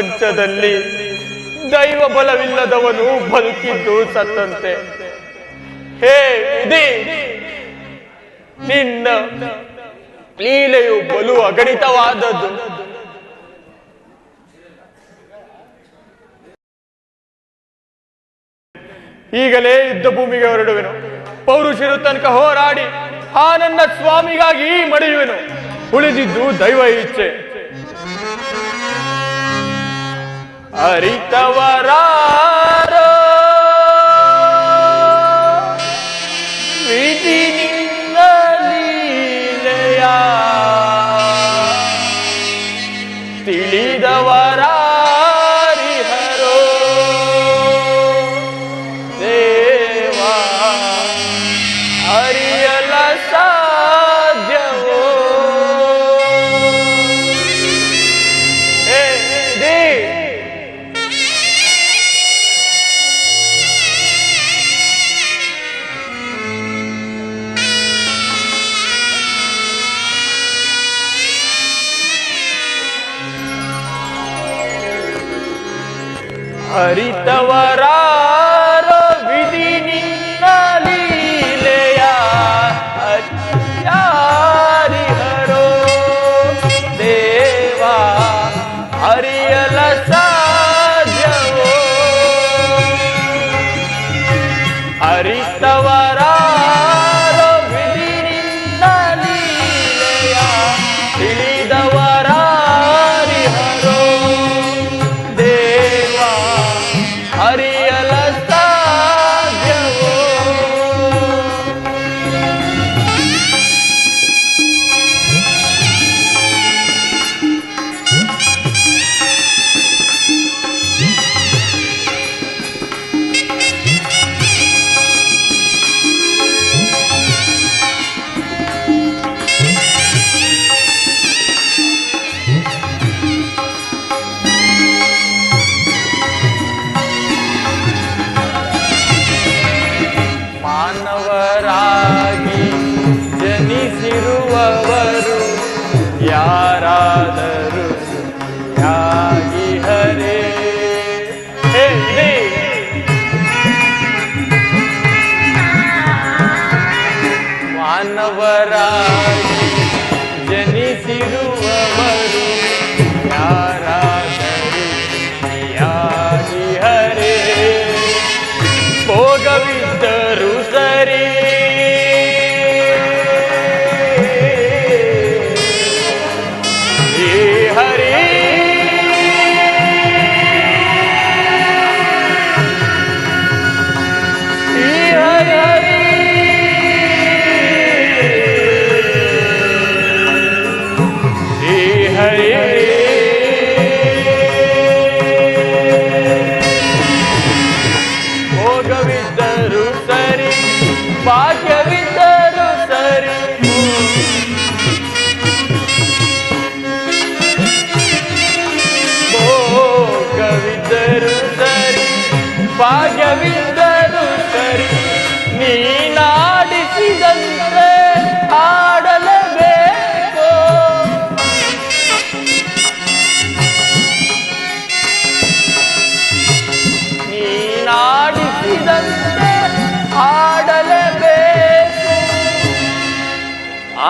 ಪ್ರಪಂಚದಲ್ಲಿ ದೈವ ಬಲವಿಲ್ಲದವನು ಬದುಕಿದ್ದು ಸತ್ತಂತೆ. ಹೇ ವಿಧಿ, ನಿನ್ನ ಲೀಲೆಯು ಬಲು ಅಗಣಿತವಾದದ್ದು. ಈಗಲೇ ಯುದ್ಧ ಭೂಮಿಗೆ ಹೊರಡುವೆನು. ಪೌರುಷರು ತನಕ ಹೋರಾಡಿ ಆ ನನ್ನ ಸ್ವಾಮಿಗಾಗಿ ಮಡಿಯುವೆನು. ಉಳಿದಿದ್ದು ದೈವ ಇಚ್ಛೆ. ಅರಿತವರಾರೋ ವಿಧಿ ನಿನ್ನ ಲೀಲೆಯ, ತಿಳಿದವರಾರಿಹರೋ ದೇವಾ, ಅರಿಯಲ ಸಾಧ್ಯವೋ. ಹೇ ದೇ ಹರಿತವರಾರೋ ವಿಧಿ ನಿನ್ನ ಲೀಲೆಯ, ಯಾರಿಹರೋ ದೇವಾ, ಅರಿಯಲ ಸಾಧ್ಯವೋ. ಹರಿತವರಾರೋ ವಿಧಿ ನಿನ್ನ ಲೀಲೆಯ, ತಿಳಿದವರಾರಿಹರೋ ದೇವಾ, ಅರಿಯಲ ಸಾಧ್ಯವೋ. ಮಾನವರಾಗಿ ಜನಿಸಿರುವವರು ಯಾರಾದರೂ ಯಾಗಿ ಹರೇ. ಹೇ ವಿಧಿ, ಮಾನವರಾಗಿ ಜನಿಸಿರುವವರು ಯಾರಾದರೂ ಯಾಗಿ ಹರೇ. ಭೋಗವಿದ್ದರು ಸರಿ, ಹೇ ಹರಿ, ಹೇ ಹರಿ ಹರಿ, ಹೇ ಹರಿ. ಭೋಗವಿದ್ದರು ಸರಿ, ಭಾಗ್ಯವಿದ್ದರು ಸರಿ, ಭೋಗವಿದ್ದರು ಸರಿ, ಭಾಗ್ಯವಿದ್ದರು ಸರಿ, ನೀನಾಡಿಸಿದಂತೆ ಆಡಲೇಬೇಕು. ನೀನಾಡಿಸಿದಂತೆ ಆಡಲೇಬೇಕು.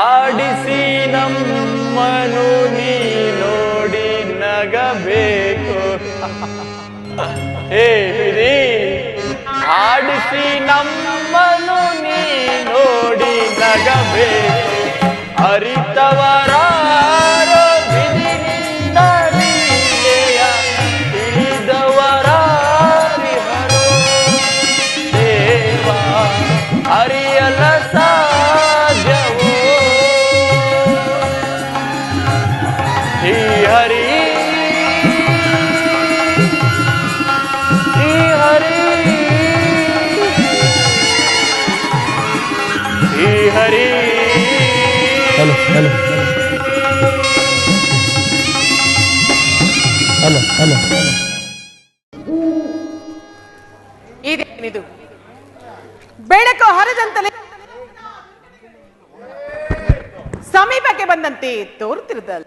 ಆಡಿಸಿ ನಮ್ಮನು ನೀ ನೋಡಿ ನಗಬೇಕು. ಹೇ ವಿಧಿ, ಆಡಿಸಿ ನಮ್ಮನು ನೀ ನೋಡಿ ನಗಬೇಕು. ಅರಿತವರಾರೋ ವಿಧಿ ನಿನ್ನ ಲೀಲೆಯ, ತಿಳಿದವರಾರಿಹರೋ ದೇವಾ, ಅರಿಯಲ ಸಾಧ್ಯವೋ. ಹೇ ಹರಿ, ಹೇ ಹರಿ, ಹೇ ಹರಿ. ಹಲೋ ಹಲೋ ಹಲೋ ಹಲೋ, ಇದೇನಿದು? ಬೆಳಕು ಹರಿದಂತಲೇ ಸಮೀಪಕ್ಕೆ ಬಂದಂತೆ ತೋರುತ್ತಿರುತ್ತಲ್ಲ.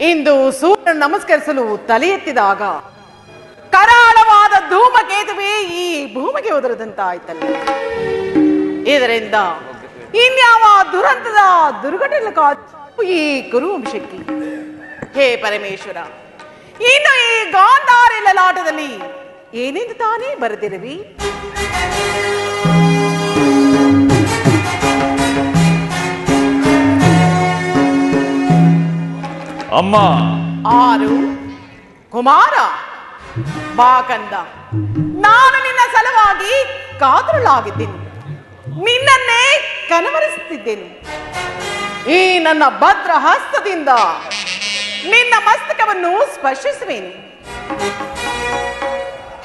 ಇಂದು ಸೂರ್ಯ ನಮಸ್ಕರಿಸಲು ತಲೆ ಎತ್ತಿದಾಗ ಕರಾಳವಾದ ಧೂಮಕೇತುವೆ ಈ ಭೂಮಿಗೆ ಉದುರದಂತಾಯ್ತಲ್ಲ. ಇದರಿಂದ ಇನ್ಯಾವ ದುರಂತದ ದುರ್ಘಟನೆ ಈ ಕುರುವಂಶಕ್ಕೆ. ಹೇ ಪರಮೇಶ್ವರ, ಇನ್ನು ಈ ಗಾಂಧಾರ ಲಲಾಟದಲ್ಲಿ ಏನೆಂದು ತಾನೇ ಬರೆದಿರುವಿ? ಅಮ್ಮ. ಆರು ಕುಮಾರ ಬಾ ಕಂದ, ನಾನು ನಿನ್ನ ಸಲುವಾಗಿ ಕಾತುರಳಾಗಿದ್ದೇನೆ, ನಿನ್ನನ್ನೇ ಕನವರಿಸುತ್ತಿದ್ದೇನೆ. ಈ ನನ್ನ ಭದ್ರ ಹಸ್ತದಿಂದ ನಿನ್ನ ಮಸ್ತಕವನ್ನು ಸ್ಪರ್ಶಿಸುವೇನೆ.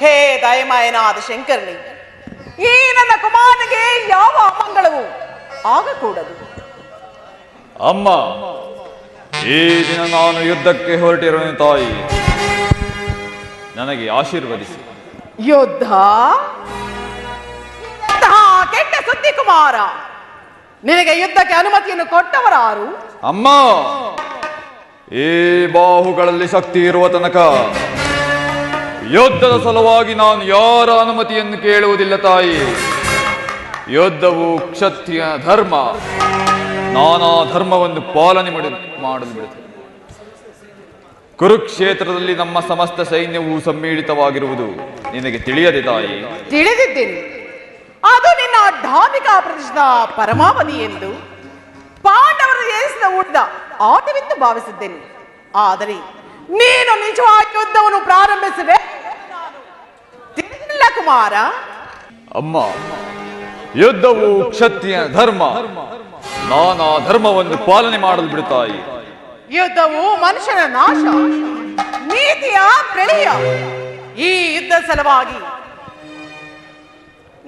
ಹೇ ದಯಮಯನಾದ ಶಂಕರನೇ, ಈ ನನ್ನ ಕುಮಾರನಿಗೆ ಯಾವ ಅಮಂಗಳವೂ ಆಗಕೂಡದು. ಅಮ್ಮ, ಈ ದಿನ ನಾನು ಯುದ್ಧಕ್ಕೆ ಹೊರಟಿರುವೆನು ತಾಯಿ, ನನಗೆ ಆಶೀರ್ವದಿಸಿ. ಯುದ್ಧ? ಕೆಟ್ಟ ಸುದ್ದಿ ಕುಮಾರ, ನಿನಗೆ ಯುದ್ಧಕ್ಕೆ ಅನುಮತಿಯನ್ನು ಕೊಟ್ಟವರಾರು? ಅಮ್ಮ, ಈ ಬಾಹುಗಳಲ್ಲಿ ಶಕ್ತಿ ಇರುವ ತನಕ ಯುದ್ಧದ ಸಲುವಾಗಿ ನಾನು ಯಾರ ಅನುಮತಿಯನ್ನು ಕೇಳುವುದಿಲ್ಲ ತಾಯಿ. ಯುದ್ಧವು ಕ್ಷತ್ರಿಯ ಧರ್ಮ, ನಾನಾ ಧರ್ಮವನ್ನು ಪಾಲನೆ ಮಾಡಲು ಬಿಡುತ್ತೇನೆ. ಕುರುಕ್ಷೇತ್ರದಲ್ಲಿ ನಮ್ಮ ಸಮಸ್ತ ಸೈನ್ಯವು ಸಮ್ಮಿಳಿತವಾಗಿರುವುದು ನಿನಗೆ ತಿಳಿಯದೆ ತಾಯಿ? ತಿಳಿದಿದ್ದೇನೆ, ಅದು ನಿನ್ನ ಧಾರ್ಮಿಕ ಪ್ರದೇಶದ ಪರಮಾವಧಿ ಎಂದು ಪಾಂಡವರು ಏರಿಸಿದ ಉಳಿದ ಆಟವೆಂದು ಭಾವಿಸಿದ್ದೇನೆ. ಆದರೆ ನೀನು ನಿಜವಾಗಿ ಯುದ್ಧವನ್ನು ಪ್ರಾರಂಭಿಸಿದೆ ತಿಳಿದಿಲ್ಲ ಕುಮಾರ. ಅಮ್ಮ, ಯುದ್ಧವು ಕ್ಷತ್ರಿಯ ಧರ್ಮ, ನಾನಾ ಧರ್ಮವನ್ನು ಪಾಲನೆ ಮಾಡಲು ಬಿಡುತ್ತಾಯಿ. ಯುದ್ಧವು ಮನುಷ್ಯನ ನಾಶ, ನೀತಿಯ ಪ್ರಳಯ. ಈ ಯುದ್ಧ ಸಲುವಾಗಿ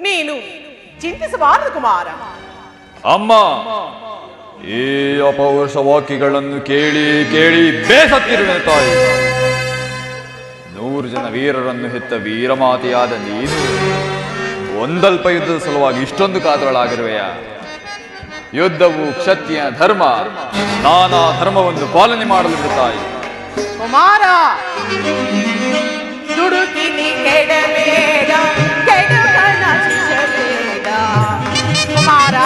ನೀನು ಚಿಂತಿಸಬಾರದು ಕುಮಾರ. ಅಮ್ಮ, ಈ ಅಪೌರುಷ ವಾಕ್ಯಗಳನ್ನು ಕೇಳಿ ಕೇಳಿ ಬೇಸತ್ತಿರುವೆ ತಾಯಿ. 100 ಜನ ವೀರರನ್ನು ಹೆತ್ತ ವೀರಮಾತೆಯಾದ ನೀನು ಒಂದಲ್ಪ ಯುದ್ಧದ ಸಲುವಾಗಿ ಇಷ್ಟೊಂದು ಕಾತುರಳಾಗಿರುವೆಯ? ಯುದ್ಧವು ಕ್ಷತ್ರಿಯ ಧರ್ಮ, ನಾನಾ ಧರ್ಮವನ್ನು ಪಾಲನೆ ಮಾಡಲು ಬಿಡುತ್ತಾಯಿ. ಕುಮಾರ, ದುಡುಕಿನಿ ಕೆಡಬೇಡ, ಕೆಡುಕನ ಶಿಕ್ಷಬೇಡ. ಕುಮಾರ,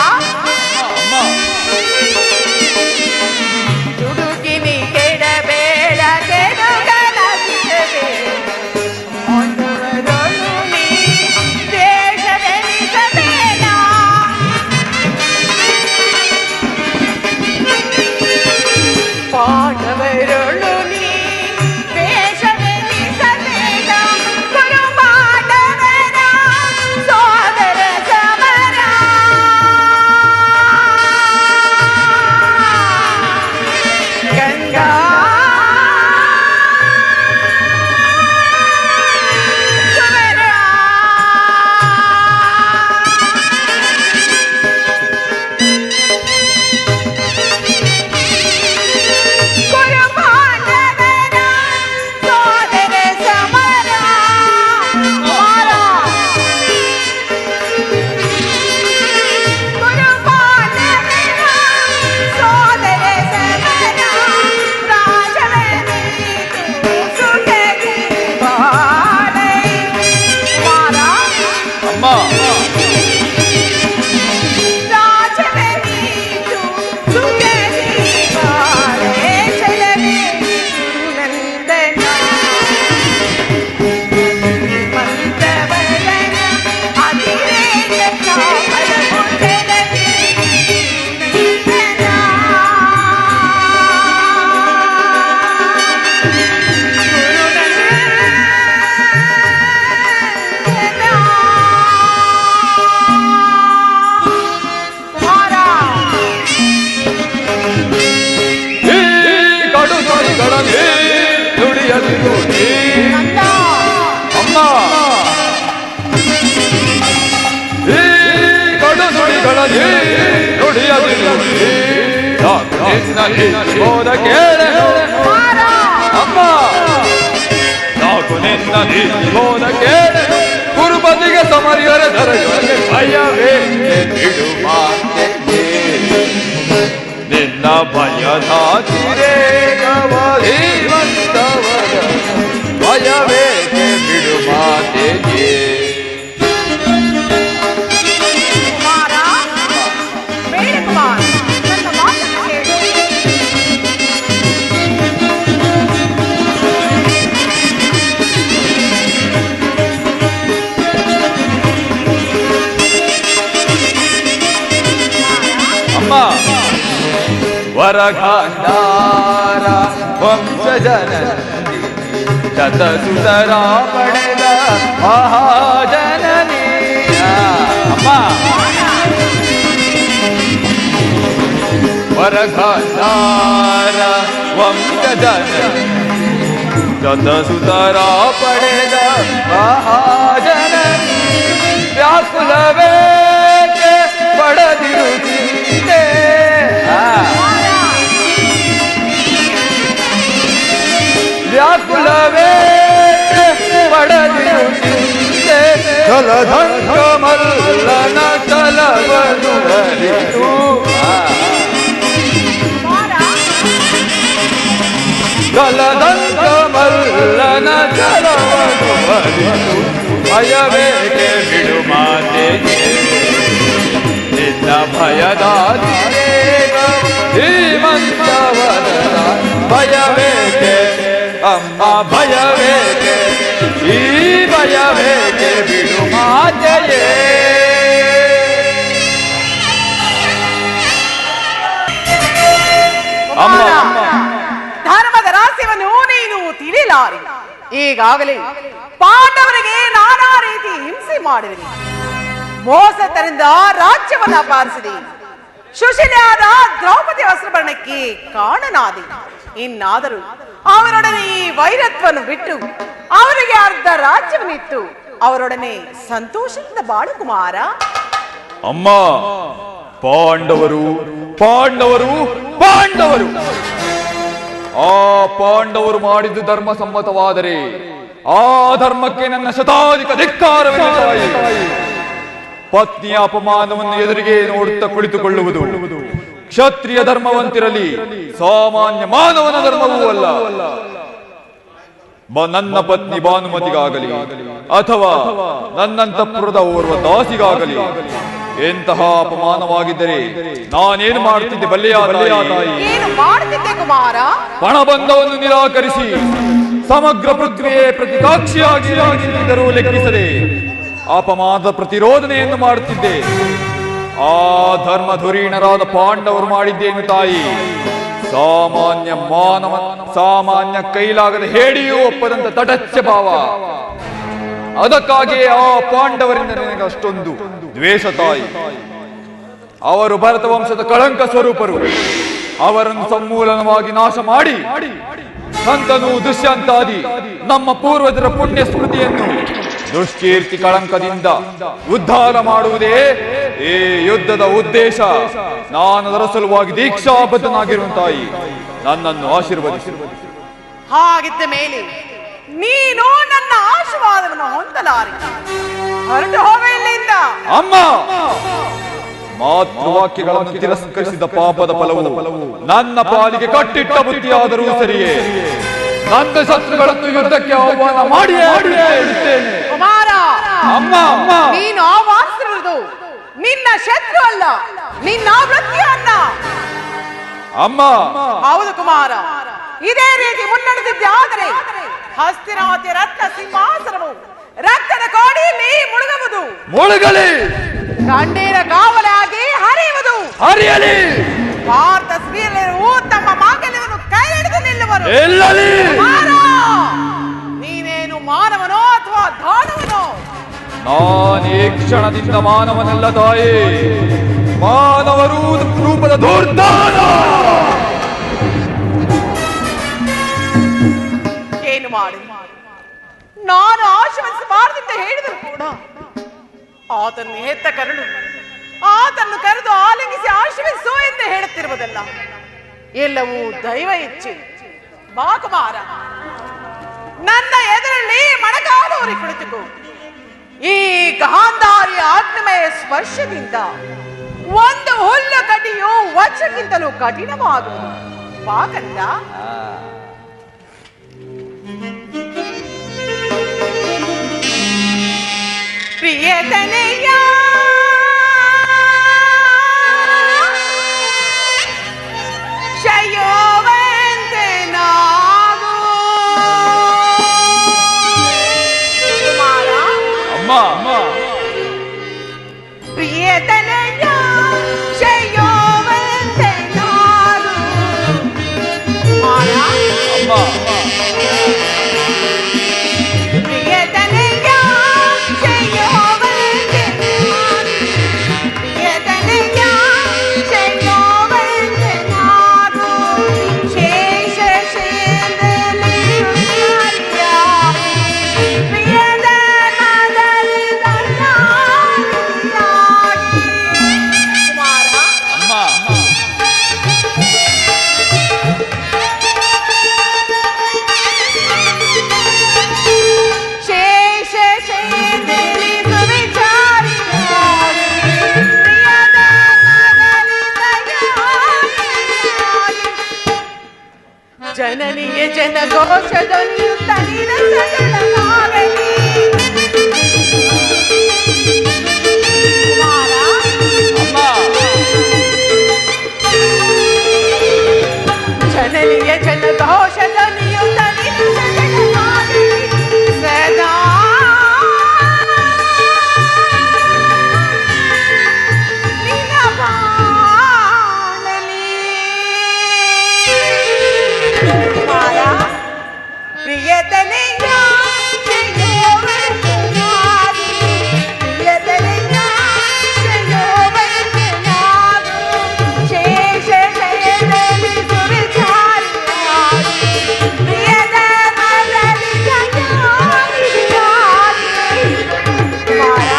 ದುಡುಕಿನಿ ಕೆಡಬೇಡ, ಕೆಡುಕನ ಶಿಕ್ಷಬೇಡ. ಒಂದರೊಳು ನೀ ದೇಶವೆನಿಸಬೇಡ. ಪಾಂಡವರೊಳು ನೀ ವೇಷವೆನಿಸಬೇಡ. ಗುರು ಪಾಂಡವರ ಸೋದರ ಸಮರ. ಗಂಗಾ ಸಮರ. ಗುರು ಪಾಂಡವರ ಸೋದರ ಸಮರ. ಕುಮಾರ, ಗುರು ಪಾಂಡವರ ಸೋದರ ಸಮರ. ರಾಜವೆನಿತು ಸುಖದಿ ಬಾಳೈ. ಕುಮಾರ, ಅಮ್ಮ, ರಾಜವೆನಿತು ಸುಖದಿ ಬಾಳೈ. ಚಲನೆ ನಂದನ ಮಂತ್ರವದನ ಅತಿರೇಕ ಕಾಮಲವು ಚಲನೆ ನಂದನ. ಕುಮಾರ, ಈ ಕಡು ನುಡಿಗಳಲ್ಲಿ ನುಡಿಯದಿರು ನೀ. ನಂದ, ಅಮ್ಮ, ಈ ಕಡು ನುಡಿಗಳಲ್ಲಿ ನುಡಿಯದಿರು ನೀ. ಯಾಕೆ ನಿನ್ನ ಈ ಬೋಧ ಕೇಳೆನು? ಕುಮಾರ, ಅಮ್ಮ, ಯಾಕು ನಿನ್ನ ಈ ಬೋಧ ಕೇಳೆನು? ಕುರುಬದಿಗೆ ಸಮರಿಯರ ದರಗಳಿಗೆ ಭಯವೇ ಬಿಡು ಮಾತೆಗೆ. ನಿನ್ನ ಭಯದ ತಿರೇಗವ ಧೀಮಂತವರ ಭಯವೇಕೆ ಬಿಡು ಮಾತೆಗೆ. ಕುಮಾರ ಬೇಡ ಕುಮಾರ, ನನ್ನ ಮಾತನ್ನು ಕೇಳು. ಅಮ್ಮ ವರಗಾಂಧಾರ ವಂಶಜನನಿ ಶತಸುತರ ಪಡೆದ ಮಹಾಜನನಿ. ಅಮ್ಮ ವರಗಾಂಧಾರ ವಂಶಜನನಿ ಶತಸುತರ ಪಡೆದ ಮಹಾಜನನಿ. ವ್ಯಾಕುಲವೇಕೆ ಪಡೆದಿರುತ್ತಿದೆ. ವ್ಯಾಕುಲವೇಕೆ ಪಡೆದಿರುತ್ತಿದೆ. ಜಲಧಂಕಮಲ್ಲನ ಚಲವನ್ನು ಅರಿತು. ಜಲಧಂಕಮಲ್ಲನ ಚಲವನ್ನು ಅರಿತು. ಭಯವೇಕೆ ಬಿಡು ಮಾತೆಗೆ ನಿನ್ನ ಭಯದಾದಿರೇಗ ಧೀಮಂತವರ ಭಯವೇಕೆ ಅಮ್ಮ ಭಯವೇಕೆ ಈ ಭಯವೇಕೆ ಬಿಡು ಮಾತೆಯೇ. ಅಮ್ಮ ಧರ್ಮದ ರಹಸ್ಯವನ್ನು ನೀನು ತಿಳಿಲಾರಿ. ಈಗಾಗಲೇ ಪಾಂಡವರಿಗೆ ನಾನಾ ರೀತಿ ಹಿಂಸೆ ಮಾಡಿದೆ. ಮೋಸತರಿಂದ ರಾಜ್ಯವನ್ನ ಅಪಹರಿಸಿದೆ. ಸುಶೀಲೆಯಾದ ದ್ರೌಪದಿ ವಸ್ತ್ರಭರಣಕ್ಕೆ ಕಾರಣನಾದೆ. ಇನ್ನಾದರೂ ಅವರೊಡನೆ ಈ ವೈರತ್ವವನ್ನು ಬಿಟ್ಟು ಅವರಿಗೆ ಅರ್ಧ ರಾಜ್ಯವನ್ನಿತ್ತು ಅವರೊಡನೆ ಸಂತೋಷದಿಂದ ಬಾಳು ಕುಮಾರ. ಅಮ್ಮ ಪಾಂಡವರು ಪಾಂಡವರು ಪಾಂಡವರು ಆ ಪಾಂಡವರು ಮಾಡಿದ್ದು ಧರ್ಮ ಸಮ್ಮತವಾದರೆ ಆ ಧರ್ಮಕ್ಕೆ ನನ್ನ ಶತಾಧಿಕ ಧಿಕ್ಕಾರವೆಂದು ತಾಯಿ. ಪತ್ನಿಯ ಅಪಮಾನವನ್ನು ಎದುರಿಗೆ ನೋಡುತ್ತಾ ಕುಳಿತುಕೊಳ್ಳುವುದು ಕ್ಷತ್ರಿಯ ಧರ್ಮವಂತಿರಲಿ, ಸಾಮಾನ್ಯ ಮಾನವನ ಧರ್ಮವೂ ಅಲ್ಲ. ನನ್ನ ಪತ್ನಿ ಭಾನುಮತಿಗಾಗಲಿ ಅಥವಾ ನನ್ನಂತಃಪುರದ ಓರ್ವ ದಾಸಿಗಾಗಲಿ ಎಂತಹ ಅಪಮಾನವಾಗಿದ್ದರೆ ನಾನೇನು ಮಾಡುತ್ತಿದ್ದೆ ಬಲ್ಲೆಯ ತಾಯಿ? ಏನು ಮಾಡುತ್ತಿದ್ದೆ ಕುಮಾರ? ಪಣಬಂಧವನ್ನು ನಿರಾಕರಿಸಿ ಸಮಗ್ರ ಪೃಥ್ವಿಯೇ ಪ್ರತಿಕಾಕ್ಷಿಯಾಗಿ ನಿಂತಿದ್ದರೂ ಲೆಕ್ಕಿಸದೆ ಅಪಮಾನದ ಪ್ರತಿರೋಧನೆಯನ್ನು ಮಾಡುತ್ತಿದ್ದೆ. ಆ ಧರ್ಮ ಧುರೀಣರಾದ ಪಾಂಡವರು ಮಾಡಿದ್ದೇನು ತಾಯಿ? ಸಾಮಾನ್ಯ ಕೈಲಾಗದ ಹೇಡಿಯೂ ಒಪ್ಪದಂತ ತಟಚ್ಛ ಭಾವ. ಅದಕ್ಕಾಗಿಯೇ ಆ ಪಾಂಡವರಿಂದ ನನಗೆ ಅಷ್ಟೊಂದು ದ್ವೇಷ ತಾಯಿ. ಅವರು ಭರತ ವಂಶದ ಕಳಂಕ ಸ್ವರೂಪರು. ಅವರನ್ನು ಸಮೂಲನವಾಗಿ ನಾಶ ಮಾಡಿ ಸಂತನು ದುಷ್ಯಂತಾದಿ ನಮ್ಮ ಪೂರ್ವಜರ ಪುಣ್ಯ ಸ್ಮೃತಿಯನ್ನು ದುಷ್ಕೀರ್ತಿ ಕಳಂಕದಿಂದ ಉದ್ಧಾರ ಮಾಡುವುದೇ ಈ ಯುದ್ಧದ ಉದ್ದೇಶ. ನಾನು ಅದರ ಸಲುವಾಗಿ ದೀಕ್ಷಾಬದ್ಧನಾಗಿರುವ ತಾಯಿ, ನನ್ನನ್ನು ಆಶೀರ್ವದಿಸಿ. ಹಾಗಿದ್ದ ಮೇಲೆ ನೀನು ನನ್ನ ಆಶೀರ್ವಾದವನ್ನು ಹೊಂದಲಾರಿ. ಹೊರಟು ಹೋಗ ಇಲ್ಲಿಂದ. ಅಮ್ಮ, ಮಾತೃವಾಕ್ಯಗಳನ್ನು ತಿರಸ್ಕರಿಸಿದ ಪಾಪದ ಫಲವು ನನ್ನ ಪಾಲಿಗೆ ಕಟ್ಟಿಟ್ಟ ಬುದ್ಧಿಯಾದರೂ ಸರಿಯೇ. ನನ್ನ ಶತ್ರುಗಳನ್ನು ಯುದ್ಧಕ್ಕೆ ಆಹ್ವಾನ ಮಾಡಿ ಕುಮಾರ, ಅಮ್ಮ ಅಮ್ಮ ನೀನು ಆಹ್ವಾನಿಸಿರುವುದು ನಿನ್ನ ಶತ್ರು ಅಲ್ಲ, ನಿನ್ನ ವೃತ್ತಿ ಅನ್ನ. ಅಮ್ಮ ಹೌದು ಕುಮಾರ, ಇದೇ ರೀತಿ ಮುನ್ನಡೆದಿದ್ದೆ ಆದರೆ ಹಸ್ತಿನಾವತಿಯ ರತ್ನ ಸಿಂಹಾಸನವು ರಕ್ತದ ಕೋಡಿಯಲ್ಲಿ ಮುಳುಗುವುದು. ಮುಳುಗಲಿ. ಗಂಡೀರ ಕಾವಲಾಗಿ ಹರಿಯುವುದು. ಹರಿಯಲಿ. ಭಾರತ ಸ್ತ್ರೀಯರು ತಮ್ಮ ಮಾಂಗಲ್ಯವನ್ನು ಕೈ ಹಿಡಿದು ನಿಲ್ಲುವರು. ನೀನೇನು ಮಾನವನೋ ಅಥವಾ ದಾನವನೋ? ನಾನೇ ಕ್ಷಣದಿಂದ ಮಾನವನಲ್ಲ ತಾಯಿ, ಮಾನವರು ರೂಪದ ದುರ್ದಾನ. ಏನು ಮಾಡಿ ನಾನು ಆಶೀರ್ವದಿಸಬಾರದಂತ ಹೇಳಿದರು ಕೂಡ ಆತನ್ನು ಹೆತ್ತ ಕರುಳು ಆತನ್ನು ಕರೆದು ಆಲಿಂಗಿಸಿ ಆಶೀರ್ವದಿಸು ಎಂದು ಹೇಳುತ್ತಿರುವುದಲ್ಲ. ಎಲ್ಲವೂ ದೈವ ಇಚ್ಛೆ. ಬಾ ಕುಮಾರ, ನನ್ನ ಎದುರಲ್ಲಿ ಮಣಕಾದವರಿಗೆ ಕುಳಿತುಕೋ. ಈ ಗಾಂಧಾರಿಯ ಆತ್ಮಮಯ ಸ್ಪರ್ಶದಿಂದ ಒಂದು ಹುಲ್ಲು ಕಡ್ಡಿಯು ವಜ್ರಕ್ಕಿಂತಲೂ ಕಠಿಣವಾಗುವುದು. ಬಾ ಕಂದ. ಪ್ರಿಯತನೆಯ ಶಯೋವಂತೆ ನಾವು ಕುಮಾರ ಅಮ್ಮ ಪ್ರಿಯತನೆಯ ಶಯೋವಂತೆ ನಾವು ಕುಮಾರ ಅಮ್ಮ ಪ್ರಿಯತನೆಯ ಶಯೋವಂತೆ ಪ್ರಿಯತನೆಯ ಶಯೋವಂತೆ ನಾವು ಶೇಷ ಶೇಂದಲಿ ಸುಂದರಿಯ ಪ್ರಿಯದ ಮದಲ್ಲಿ ದಂಡಾರಿಯಾಗಿ ಕುಮಾರ ಅಮ್ಮ ಶೇಷ ಶೇಂದಲಿ ಸುವಿಚಾರಿಯಾಗಿ ಪ್ರಿಯದ ಮದಲ್ಲಿ ದಂಡಾರಿಯಾಗಿ ಜನನಿಗೆ ಜನಘೋಷದೊಂದು ತನಿರ ಸಜಲನಾಗಲಿ ಕುಮಾರ ಅಮ್ಮ ಜನನಿಗೆ ಜನಘೋಷದೊಂದು ತನಿರ ಸಜಲನಾಗಲಿ ಸದಾ ನಿನ್ನ ಬಾಳಲಿ ಕುಮಾರ ಪ್ರಿಯತನೆಯ ಶಯೋವಂತನಾಗಿ ಪ್ರಿಯತನೆಯ ಶಯೋವಂತನಾಗಿ ಶೇಷ ಶಯನಲಿ ಸುವಿಚಾರಿಯಾಗಿ ಪ್ರಿಯದ ಮದಲ್ಲಿ ದಂಡಾರಿಯಾಗಿ ಕುಮಾರ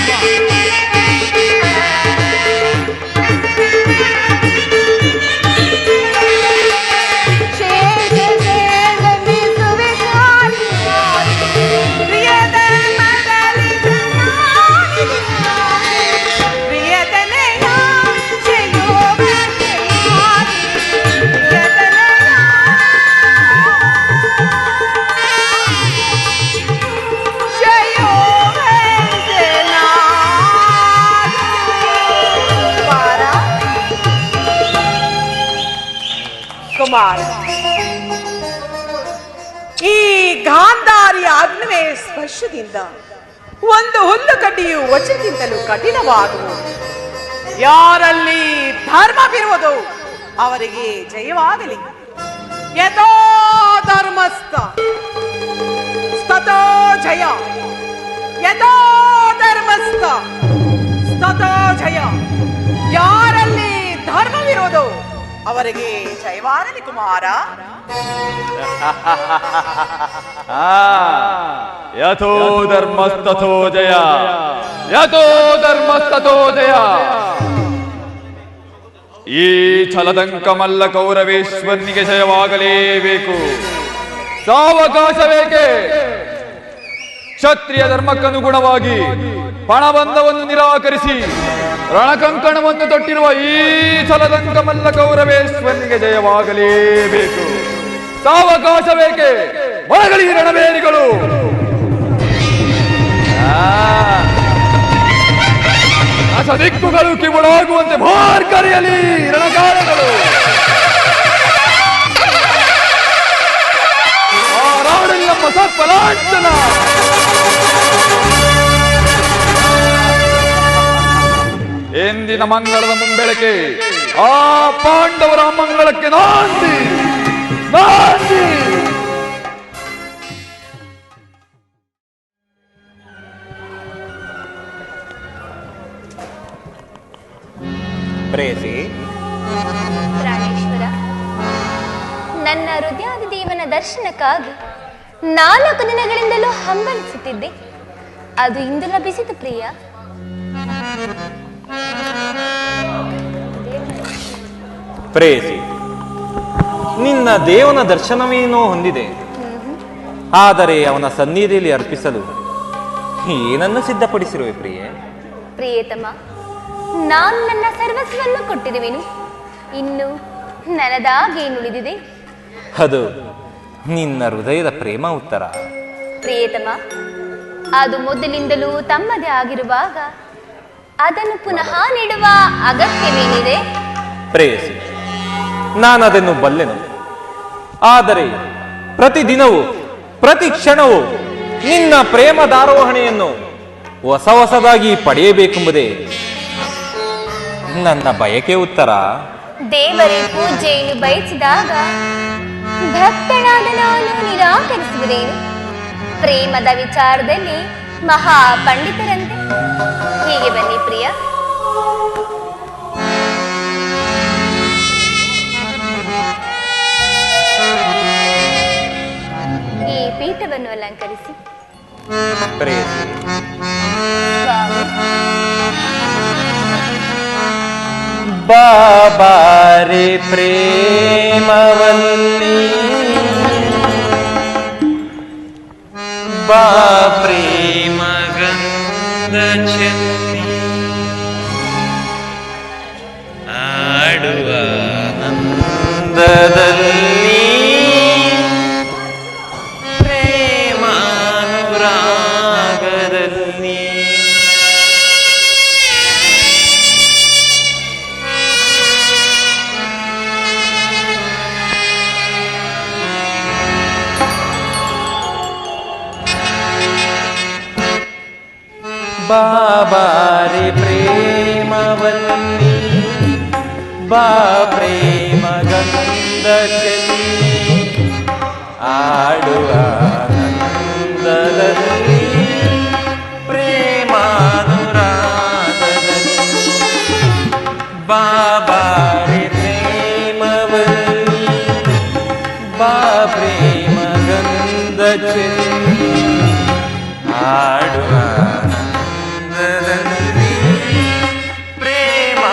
ಶೇಷ ಶೇಷಲಿ ಸುವಿಚಾರಿಯಾಗಿ ಪ್ರಿಯದ ಮದಲ್ಲಿ ದಂಡಾರಿಯಾಗಿ ಪ್ರಿಯತನೆಯ ಶಯೋವಂತನಾಗಿ ಕುಮಾರ ಈ ಗಾಂಧಾರಿ ಆಗ್ನೇಯ ಸ್ಪರ್ಶದಿಂದ ಒಂದು ಹುಲ್ಲುಕಡ್ಡಿಯು ವಚದಿಂದಲೂ ಕಠಿಣವಾಗುವುದು. ಯಾರಲ್ಲಿ ಧರ್ಮವಿರುವುದು ಅವರಿಗೆ ಜಯವಾಗಲಿ. ಯಥೋ ಧರ್ಮಸ್ಥ ಸ್ತತೋ ಜಯ, ಯಥೋ ಧರ್ಮಸ್ಥ ಸ್ತತೋ ಜಯ. ಯಾರಲ್ಲಿ ಧರ್ಮವಿರುವುದು ಅವರಿಗೆ ಜಯವಾಗಲಿ ಕುಮಾರ. ಯಥೋ ಧರ್ಮಸ್ತಥೋ ಜಯ, ಯಥೋ ಧರ್ಮಸ್ತಥೋ ಜಯ. ಈ ಛಲದಂಕ ಮಲ್ಲ ಕೌರವೇಶ್ವರನಿಗೆ ಜಯವಾಗಲೇಬೇಕು. ಸಾವಕಾಶ ಬೇಕೆ. ಕ್ಷತ್ರಿಯ ಧರ್ಮಕ್ಕನುಗುಣವಾಗಿ ಪಣಬಂಧವನ್ನು ನಿರಾಕರಿಸಿ ರಣಕಂಕಣವನ್ನು ತೊಟ್ಟಿರುವ ಈ ಛಲದಂಕ ಮಲ್ಲ ಕೌರವೇಶ್ವರನಿಗೆ ಜಯವಾಗಲೇಬೇಕು. ಸಾವಕಾಶ ಬೇಕೆ. ಒಳಗಳಿ ರಣಬೇರಿಗಳು. ದಿಕ್ಕುಗಳು ಕಿವುಡಾಗುವಂತೆ ಭಾರ್ಕರಿಯಲಿ ರಣಕಾರಗಳು. ರಾಡಲಿಯಮ್ಮ ಸತ್ಫಲಾಂಚನ. ಎಂದಿನ ಮಂಗಳದ ಮುಂಬೆಳಕೆ ಆ ಪಾಂಡವರ ಮಂಗಳಕ್ಕೆ ನಾಂದಿ ನಾಂದಿ. ಪ್ರೇಯಸಿ, ಪ್ರಾಣೇಶ್ವರ, ನನ್ನ ಹೃದಯಾದಿ ದೇವನ ದರ್ಶನಕ್ಕಾಗಿ 4 ದಿನಗಳಿಂದಲೂ ಹಂಬಲಿಸುತ್ತಿದ್ದೆ. ಅದು ಇಂದು ಲಭಿಸಿತು ಪ್ರಿಯ. ಪ್ರೇಯಸಿ, ನಿನ್ನ ದೇವನ ದರ್ಶನವೇನೋ ಹೊಂದಿದೆ. ಆದರೆ ಅವನ ಸನ್ನಿಧಿಯಲ್ಲಿ ಅರ್ಪಿಸಲು ಏನನ್ನು ಸಿದ್ಧಪಡಿಸಿರುವೆ ಪ್ರಿಯೆ? ಪ್ರಿಯತಮ, ನಾನು ನನ್ನ ಸರ್ವಸ್ವವನ್ನು ಕೊಟ್ಟಿರುವೆನು. ಇನ್ನು ನನ್ನದಾಗೇನುಳಿದಿದೆ? ಅದು ನಿನ್ನ ಹೃದಯದ ಪ್ರೇಮ ಉತ್ತರ. ಪ್ರಿಯತಮ, ಅದು ಮೊದಲಿಂದಲೂ ತಮ್ಮದೇ ಆಗಿರುವಾಗ ಅದನ್ನು ಪುನಃ ನೀಡುವ ಅಗತ್ಯವೇನಿದೆ? ಪ್ರೇಯಸಿ, ನಾನದನ್ನು ಬಲ್ಲೆನು. ಆದರೆ ಪ್ರತಿದಿನವೂ ಪ್ರತಿ ಕ್ಷಣವೂ ನಿನ್ನ ಪ್ರೇಮದಾರೋಹಣೆಯನ್ನು ಹೊಸ ಹೊಸದಾಗಿ ಪಡೆಯಬೇಕೆಂಬುದೇ ನನ್ನ ಬಯಕೆ. ಉತ್ತರ, ದೇವರ ಪೂಜೆಯನ್ನು ಬಯಸಿದಾಗ ಭಕ್ತನಾದ ನಾನು ನಿರಾಕರಿಸುವುದೇನು? ಪ್ರೇಮದ ವಿಚಾರದಲ್ಲಿ ಮಹಾ ಪಂಡಿತರಂತೆ. ಹೀಗೆ ಬನ್ನಿ ಪ್ರಿಯ. ಈ ಪೀಠವನ್ನು ಅಲಂಕರಿಸಿ. ಪ್ರೇಯಸಿ, ಸ್ವಾಮಿ, ಬಾಬಾರೆ ಪ್ರೇಮವಲ್ಲಿ ಬಾ ಪ್ರೇಮ ಗಂಧ ಚೆಲ್ಲಿ ಆಡುವ ನಂದದಲ್ಲಿ ಪ್ರೇಮಾನುರಾಗದಲ್ಲಿ ಬಾಬಾರೆ ಪ್ರೇಮವಲ್ಲಿ ಬಾ ಪ್ರೇಮ ಗಂಧ ಚೆಲ್ಲಿ ಆಡುವ ನಂದದಲ್ಲಿ ಪ್ರೇಮಾನುರಾಗದಲ್ಲಿ ಬಾಬಾರೆ ಪ್ರೇಮವಲ್ಲಿ ಬಾ ಪ್ರೇಮ ಗಂಧ ಚೆಲ್ಲಿ ಆಡುವ ಪ್ರೇಮಾನುರಾಗದಲ್ಲಿ.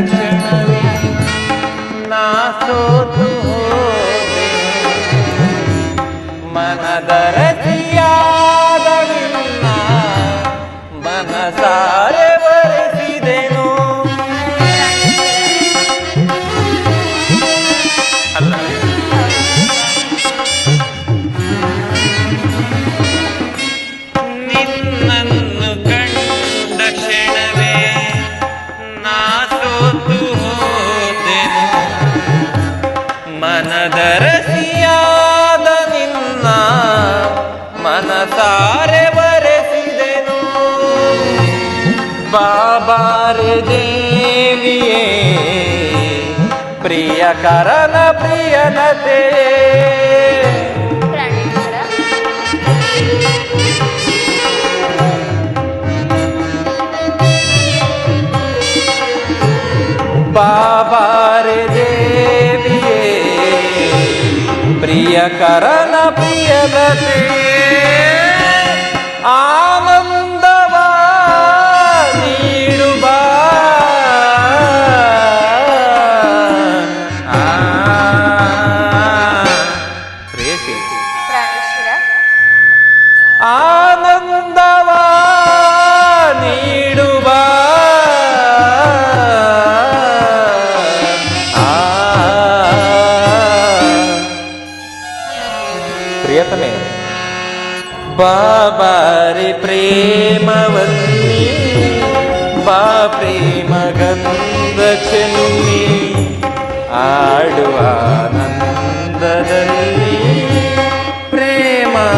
ಕ್ಷಣವೇ ನಾ ಸೋತು ಹೋದೆನು, ಮನದರತಿಯಾದ ನಿನ್ನ ಮನಸಾರೆ ಬರೆಸಿದೆನು. ಅಲ್ಲ, ನಿನ್ನನ್ನು ಕಂಡ ಕ್ಷಣವೇ ನಾ ಸೋತು ಹೋದೆನು, ಮನದರಸಿಯಾದ ನಿನ್ನ ಮನಸಾರೆ ಬರೆಸಿದೆನು. ಬಾಬಾರೆ ದೇವಿಯೇ ಪ್ರಿಯಕರನ ಪ್ರಿಯನತೆ. ಪ್ರಾಣೇಶ್ವರ, ಬಾಬಾರೆ ದೇವಿಯೇ ಪ್ರಿಯಕರನ ಪ್ರಿಯನತೆ. ಆನಂದವ ನೀಡುವ ಪ್ರೇಯಸಿ, ಪ್ರಾಣೇಶ್ವರ, ಆನಂದವ ನೀಡುವ ಪ್ರಿಯತಮೆ. ಬಾಬಾರೆ ಪ್ರೇಮವಲ್ಲಿ ಬಾ ಪ್ರೇಮ ಗಂಧ ಚೆಲ್ಲಿ ಆಡುವ ನಂದದಲ್ಲಿ ಪ್ರೇಮಾನುರಾಗದಲ್ಲಿ.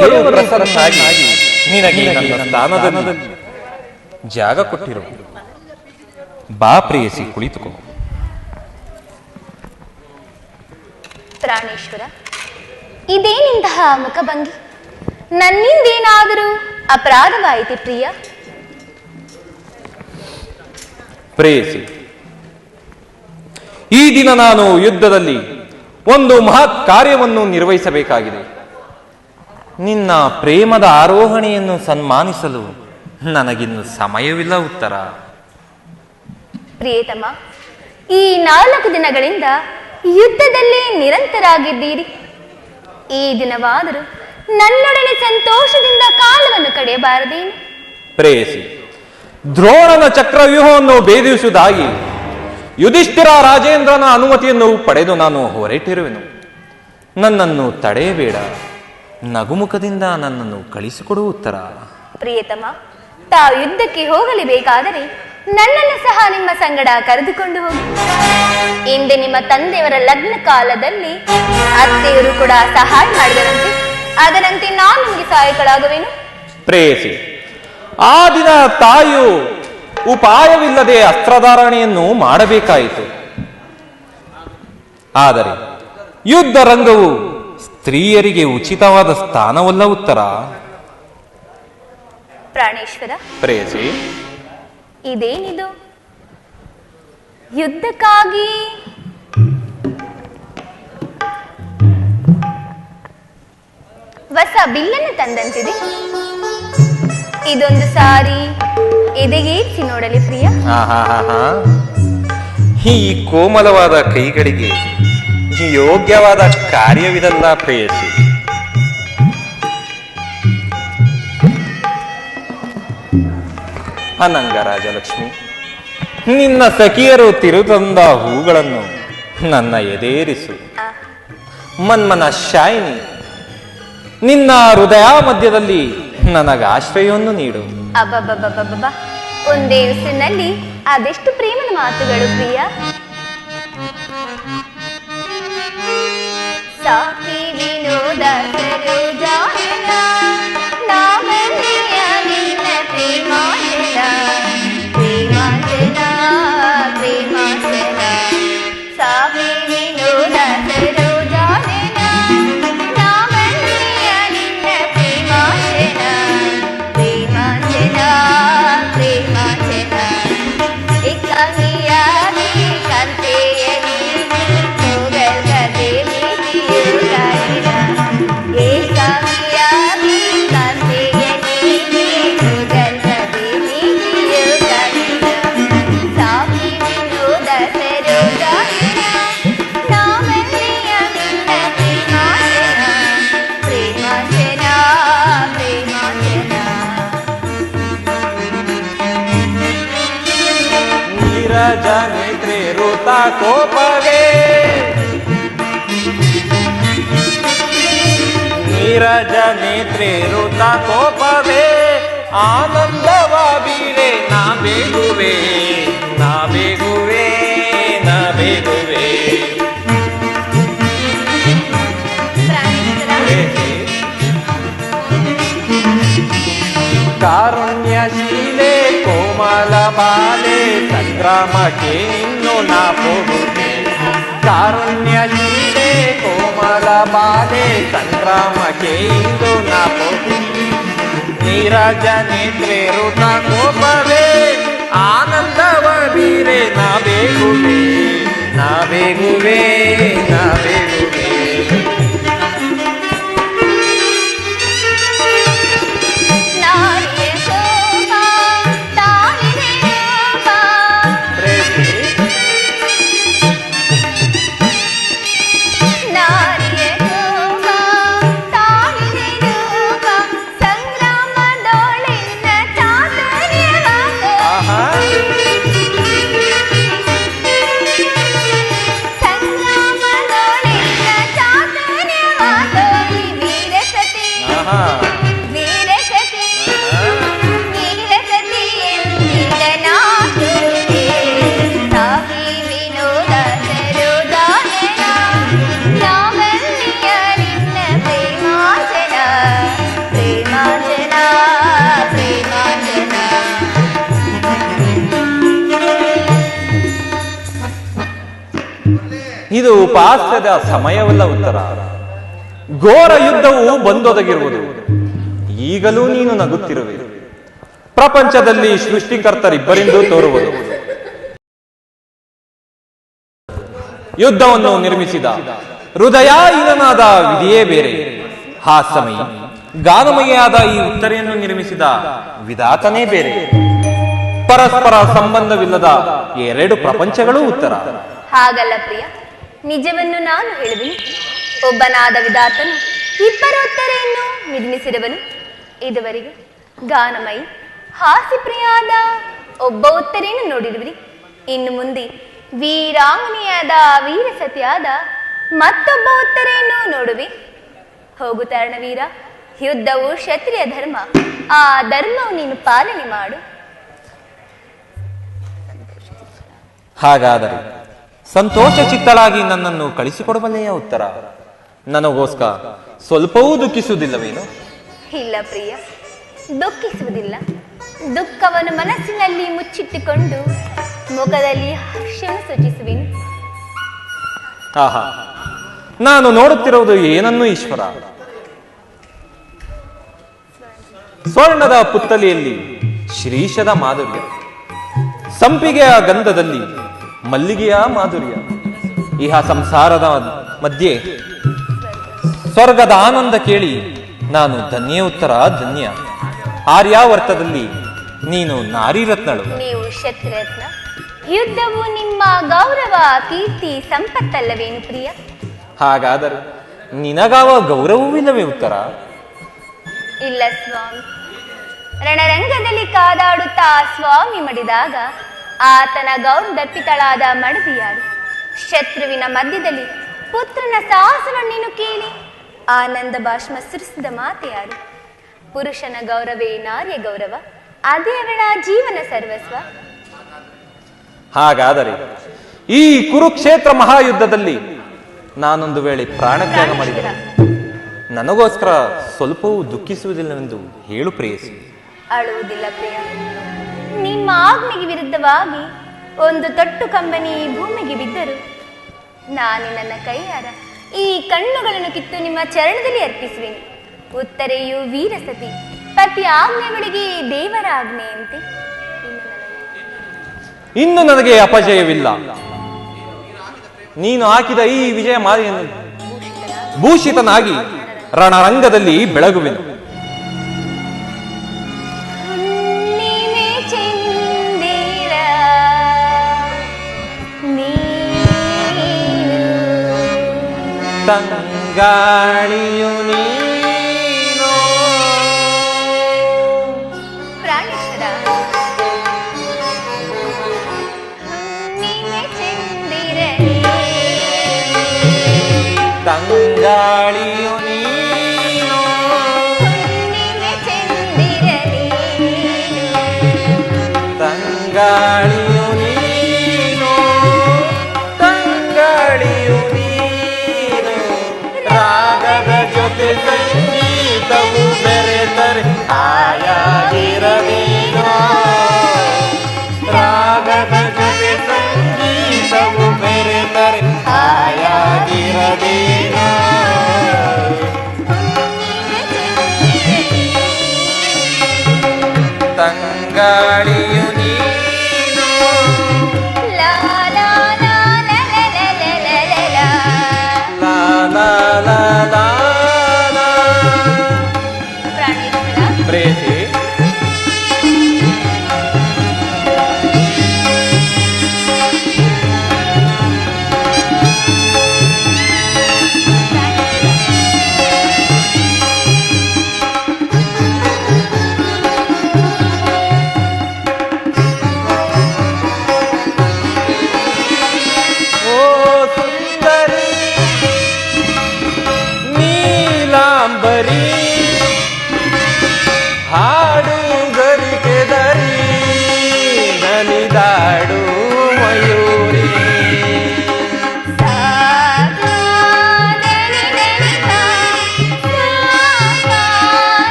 ದೇವರು ಪ್ರಸನ್ನನಾಗಿ ನಿನಗೆ ನನ್ನ ಸ್ಥಾನದಲ್ಲಿ ಜಾಗ ಕೊಟ್ಟಿರು. ಬಾ ಪ್ರೇಯಸಿ, ಕುಳಿತುಕೋ. ಪ್ರಾಣೇಶ್ವರ, ಇದೇನಿಂತಹ ಮುಖಭಂಗಿ? ನನ್ನಿಂದೇನಾದರೂ ಅಪರಾಧವಾಯಿತೆ ಪ್ರಿಯ? ಪ್ರೇಯಸಿ, ಈ ದಿನ ನಾನು ಯುದ್ಧದಲ್ಲಿ ಒಂದು ಮಹತ್ ಕಾರ್ಯವನ್ನು ನಿರ್ವಹಿಸಬೇಕಾಗಿದೆ. ನಿನ್ನ ಪ್ರೇಮದ ಆರೋಹಣೆಯನ್ನು ಸನ್ಮಾನಿಸಲು ನನಗಿನ್ನು ಸಮಯವಿಲ್ಲ. ಉತ್ತರ. ಪ್ರಿಯತಮ, ಈ 4 ದಿನಗಳಿಂದ ಯುದ್ಧದಲ್ಲಿ ನಿರಂತರಾಗಿದ್ದೀರಿ. ಈ ದಿನವಾದರೂ ನನ್ನೊಡನೆ ಸಂತೋಷದಿಂದ ಕಾಲವನ್ನು ಕಳೆಯಬಾರದೇನು? ಪ್ರೇಯಸಿ, ದ್ರೋಣನ ಚಕ್ರವ್ಯೂಹವನ್ನು ಭೇದಿಸುವುದಾಗಿ ಯುಧಿಷ್ಠಿರ ರಾಜೇಂದ್ರನ ಅನುಮತಿಯನ್ನು ಪಡೆದು ನಾನು ಹೊರಟಿರುವೆನು. ನನ್ನನ್ನು ತಡೆಯಬೇಡ. ನಗುಮುಖದಿಂದ ನನ್ನನ್ನು ಕಳಿಸಿಕೊಡು. ಉತ್ತರ. ಪ್ರಿಯತಮ, ತಾವು ಯುದ್ಧಕ್ಕೆ ಹೋಗಲೇಬೇಕಾದರೆ ನನ್ನನ್ನು ಸಹ ನಿಮ್ಮ ಸಂಗಡ ಕರೆದುಕೊಂಡು ಹೋಗಿ. ಹಿಂದೆ ನಿಮ್ಮ ತಂದೆಯವರ ಲಗ್ನ ಕಾಲದಲ್ಲಿ ಅತ್ತೆಯವರು ಕೂಡ ಸಹಾಯ ಮಾಡಿದರಂತೆ. ಅದರಂತೆ ನಾನು ನಿಮಗೆ ಸಹಾಯಕಳಾಗುವೆನು. ಪ್ರೇಯಸಿ, ಆ ದಿನ ತಾಯಿಯು ಉಪಾಯವಿಲ್ಲದೆ ಅಸ್ತ್ರಧಾರಣೆಯನ್ನು ಮಾಡಬೇಕಾಯಿತು. ಆದರೆ ಯುದ್ಧ ರಂಗವು ಸ್ತ್ರೀಯರಿಗೆ ಉಚಿತವಾದ ಸ್ಥಾನವಲ್ಲ. ಉತ್ತರ. ಪ್ರಾಣೇಶ್ವರ, ಪ್ರೇಯಸಿ, ಇದೇನಿದು? ಯುದ್ಧಕ್ಕಾಗಿ ಹೊಸ ಬಿಲ್ಲನ್ನು ತಂದಂತಿದೆ. ಇದೊಂದು ಸಾರಿ ಎದೆಗೇರಿಸಿ ನೋಡಲಿ ಪ್ರಿಯ. ಈ ಕೋಮಲವಾದ ಕೈಗಳಿಗೆ ಯೋಗ್ಯವಾದ ಕಾರ್ಯವಿದಲ್ಲ ಪ್ರೇಯಸಿ. ಅನಂಗ ರಾಜಲಕ್ಷ್ಮಿ, ನಿನ್ನ ಸಖಿಯರು ತಿರುತಂದ ಹೂಗಳನ್ನು ನನ್ನ ಎದೇರಿಸು. ಮನ್ಮನ ಶಾಯಿನಿ, ನಿನ್ನ ಹೃದಯ ಮಧ್ಯದಲ್ಲಿ ನನಗೆ ಆಶ್ರಯವನ್ನು ನೀಡು. ಅಬ್ಬಬ್ಬಬ್ಬಬ್ಬ, ಒಂದೇ ಉಸಿರಿನಲ್ಲಿ ಅದೆಷ್ಟು ಪ್ರೇಮದ ಮಾತುಗಳು ಪ್ರಿಯ. ಸಾಕಿ ವಿನೋದ ಸರೋಜಾಯನ, ನಾವಲ್ಲಿಯ ನಿನ್ನ ಪ್ರೇಮಾಂಜನ, ಪ್ರೇಮಾಂಜನ, ಪ್ರೇಮಾಂಜನ. ಸಾಕಿ ವಿನೋದ ಸರೋಜಾಯನ, ನಾವಲ್ಲಿಯ ನಿನ್ನ ಪ್ರೇಮಾಂಜನ, ಪ್ರೇಮಾಂಜನ, ಪ್ರೇಮಾಂಜನ. ಏಕಾಂಗಿಯಾಗಿ ಕಾಂತೆಯಲಿ ಹೋಗಲ್ಗದೆ ಪ್ರೀತಿಯು ಕಾಡಿನ. ಏಕಾಂಗಿಯಾಗಿ ಕಾಂತೆಯಲಿ ಹೋಗಲ್ಗದೆ ಪ್ರೀತಿಯು ಕಾಡಿನ. ಸಾಕಿ ವಿನೋದ ಸರೋಜಾಯನ, ನಾವಲ್ಲಿಯ ನಿನ್ನ ಪ್ರೇಮಾಂಜನ, ಪ್ರೇಮಾಂಜನ, ಪ್ರೇಮಾಂಜನ. ನೀರಜ ನೇತ್ರೆ ಋತ ಕೋಪವೇ, ನೀರಜ ನೇತ್ರೆ ಋತ ಕೋಪವೇ, ಆನಂದವ ಬೀರೆ ನಾ ಬೇಗುವೆ, ನಾ ಬೇಗುವೆ, ನಾ ಬೇಗುವೆ. ಕಾರುಣ್ಯಶೀಲೆ ಕೋಮಲ ಬಾಲೆ, ಸಂಗ್ರಾಮಕ್ಕೆ ಇನ್ನು ನಾ ಹೋಗುವೆ. ಕಾರುಣ್ಯಶೀಲೆ ಕೋಮಲ ಬಾಲೆ, ಸಂಗ್ರಾಮಕ್ಕೆ ಇಂದು ನಾ ಹೋಗುವೆ. ನೀರಜ ನೇತ್ರೆ ಋತ ಕೋಪವೇ, ಆನಂದವ ಬೀರೆ ನಾ ಬೇಗುವೆ, ನಾ ಬೇಗುವೆ, ನಾ ಬೇಗುವೆ. ನಾರಿಯ ಶೋಭ ತಾಳಿದೆ ರೂಪ, ನಾರಿಯ ಶೋಭ ತಾಳಿದೆ ರೂಪ, ಸಂಗ್ರಾಮದೊಳಿನ ಚಾತುರ್ಯವಾದ. ಇದು ಉಪಹಾಸ್ಯದ ಸಮಯವಲ್ಲ ಉತ್ತರ. ಘೋರ ಯುದ್ಧವು ಬಂದೊದಗಿರುವುದು. ಈಗಲೂ ನೀನು ನಗುತ್ತಿರುವೆ. ಪ್ರಪಂಚದಲ್ಲಿ ಸೃಷ್ಟಿಕರ್ತರಿಬ್ಬರೆಂದು ತೋರುವುದು. ಯುದ್ಧವನ್ನು ನಿರ್ಮಿಸಿದ ಹೃದಯಹೀನನಾದ ವಿಧಿಯೇ ಬೇರೆ. ಹಾಸ್ಯಮಯಿ ಗಾನಮಯಿಯಾದ ಈ ಉತ್ತರೆಯನ್ನು ನಿರ್ಮಿಸಿದ ವಿಧಾತನೇ ಬೇರೆ. ಪರಸ್ಪರ ಸಂಬಂಧವಿಲ್ಲದ ಎರಡು ಪ್ರಪಂಚಗಳೂ ಉತ್ತರ. ಹಾಗಲ್ಲ ಪ್ರಿಯ, ನಿಜವನ್ನು ನಾನು ಹೇಳುವೆನು. ಒಬ್ಬನಾದ ವಿಧಾತನು ಇಬ್ಬರ ಉತ್ತರೆಯನ್ನು ನಿರ್ಮಿಸಿರುವನು. ಇದುವರೆಗೆ ಗಾನಮಯಿ ಹಾಸ್ಯಪ್ರಿಯಾದ ಒಬ್ಬ ಉತ್ತರೆಯನ್ನು ನೋಡಿರುವಿರಿ. ಇನ್ನು ಮುಂದೆ ವೀರಾಂಗನೆಯಾದ ವೀರಸತಿಯಾದ ಮತ್ತೊಬ್ಬ ಉತ್ತರೆಯನ್ನು ನೋಡುವೆ. ಹೋಗು ತರಣವೀರ, ಯುದ್ಧವು ಕ್ಷತ್ರಿಯ ಧರ್ಮ. ಆ ಧರ್ಮವು ನೀನು ಪಾಲನೆ ಮಾಡು. ಹಾಗಾದರೆ ಸಂತೋಷ ಚಿತ್ತಳಾಗಿ ನನ್ನನ್ನು ಕಳಿಸಿಕೊಡಬಲ್ಲೆಯ ಉತ್ತರ? ನನಗೋಸ್ಕರ ಸ್ವಲ್ಪವೂ ದುಃಖಿಸುವುದಿಲ್ಲವೇನು? ಇಲ್ಲ ಪ್ರಿಯ, ದುಃಖಿಸುವುದಿಲ್ಲ. ದುಃಖವನ್ನು ಮನಸ್ಸಿನಲ್ಲಿ ಮುಚ್ಚಿಟ್ಟುಕೊಂಡು ಮುಖದಲ್ಲಿ ಹರ್ಷವನ್ನು ಸೂಚಿಸುವೆನು. ಆಹಾ, ನಾನು ನೋಡುತ್ತಿರುವುದು ಏನನ್ನು ಈಶ್ವರ? ಸ್ವರ್ಣದ ಪುತ್ತಲಿಯಲ್ಲಿ ಶ್ರೀಶದ ಮಾಧುರ್ಯ, ಸಂಪಿಗೆಯ ಗಂಧದಲ್ಲಿ ಮಲ್ಲಿಗೆಯ ಮಾಧುರ್ಯ. ಇಹ ಸಂಸಾರದ ಮಧ್ಯೆ ಸ್ವರ್ಗದ ಆನಂದ ಕೇಳಿ ನಾನು ಧನ್ಯ ಉತ್ತರ ಧನ್ಯ. ಆರ್ಯಾವರ್ತದಲ್ಲಿ ನೀನು ನಾರಿರತ್ನಳು, ನೀವು ಕ್ಷತ್ರಿರತ್ನ. ಯುದ್ಧವು ನಿಮ್ಮ ಗೌರವ ಕೀರ್ತಿ ಸಂಪತ್ತಲ್ಲವೇನು ಪ್ರಿಯ? ಹಾಗಾದರೆ ನಿನಗಾವ ಗೌರವವಿಲ್ಲವೇ ಉತ್ತರ? ಇಲ್ಲ ಸ್ವಾಮಿ. ರಣರಂಗದಲ್ಲಿ ಕಾದಾಡುತ್ತಾ ಸ್ವಾಮಿ ಮಡಿದಾಗ ಆತನ ಗೌರವದರ್ಪಿತಳಾದ ಮಡದಿಯಾರು. ಶತ್ರುವಿನ ಮಧ್ಯದಲ್ಲಿ ಪುತ್ರನ ಸಾಹಸವನ್ನೇನು ಕೇಳಿ ಆನಂದ ಭಾಷ್ಮ ಸುರಿಸಿದ ಮಾತೆಯಾರು. ಪುರುಷನ ಗೌರವೇ ನಾರ್ಯ ಗೌರವ, ಅದೇ ಅವಳ ಜೀವನ ಸರ್ವಸ್ವ. ಹಾಗಾದರೆ ಈ ಕುರುಕ್ಷೇತ್ರ ಮಹಾಯುದ್ಧದಲ್ಲಿ ನಾನೊಂದು ವೇಳೆ ಪ್ರಾಣತ್ಯಾಗ ಮಾಡಿದರೆ ನನಗೋಸ್ಕರ ಸ್ವಲ್ಪವೂ ದುಃಖಿಸುವುದಿಲ್ಲವೆಂದು ಹೇಳು ಪ್ರೇಯಸಿ. ಅಳುವುದಿಲ್ಲ ಪ್ರಿಯ. ನಿಮ್ಮ ಆಜ್ಞೆಗೆ ವಿರುದ್ಧವಾಗಿ ಒಂದು ತೊಟ್ಟು ಕಂಬನಿ ಭೂಮಿಗೆ ಬಿದ್ದರು ನಾನು ನನ್ನ ಕೈಯಾರ ಈ ಕಣ್ಣುಗಳನ್ನು ಕಿತ್ತು ನಿಮ್ಮ ಚರಣದಲ್ಲಿ ಅರ್ಪಿಸುವೆನು. ಉತ್ತರೆಯು ವೀರಸತಿ, ಪತಿ ಆಜ್ಞೆಗಳಿಗೆ ದೇವರ ಆಜ್ಞೆಯಂತೆ. ಇನ್ನು ನನಗೆ ಅಪಜಯವಿಲ್ಲ. ನೀನು ಹಾಕಿದ ಈ ವಿಜಯ ಮಾಲೆಯನ್ನು ಭೂಷಿತನಾಗಿ ರಣರಂಗದಲ್ಲಿ ಬೆಳಗುವೆನು. ತಂಗಾಳಿಯು ನೀನು ಪ್ರಾಣೇಶ್ವರ, ನೀನೆ ಚಂದಿರನೇ. ತಂಗಾಳಿಯು ನೀನು ನೀನೆ ಚಂದಿರನೇ. ತಂಗಾಳಿಯು ನೀನು ತಂಗಾಳಿಯು ನೀನು ರಾಗದ ಜೊತೆ ಸಂಗೀತವು ಬೆರೆತರೆ ಆಯಾಗಿರಬೇಕೋ. ರಾಗದ ಜೊತೆ ಸಂಗೀತವು ಬೆರೆತರೆ ಆಯಾಗಿರಬೇಕೋ.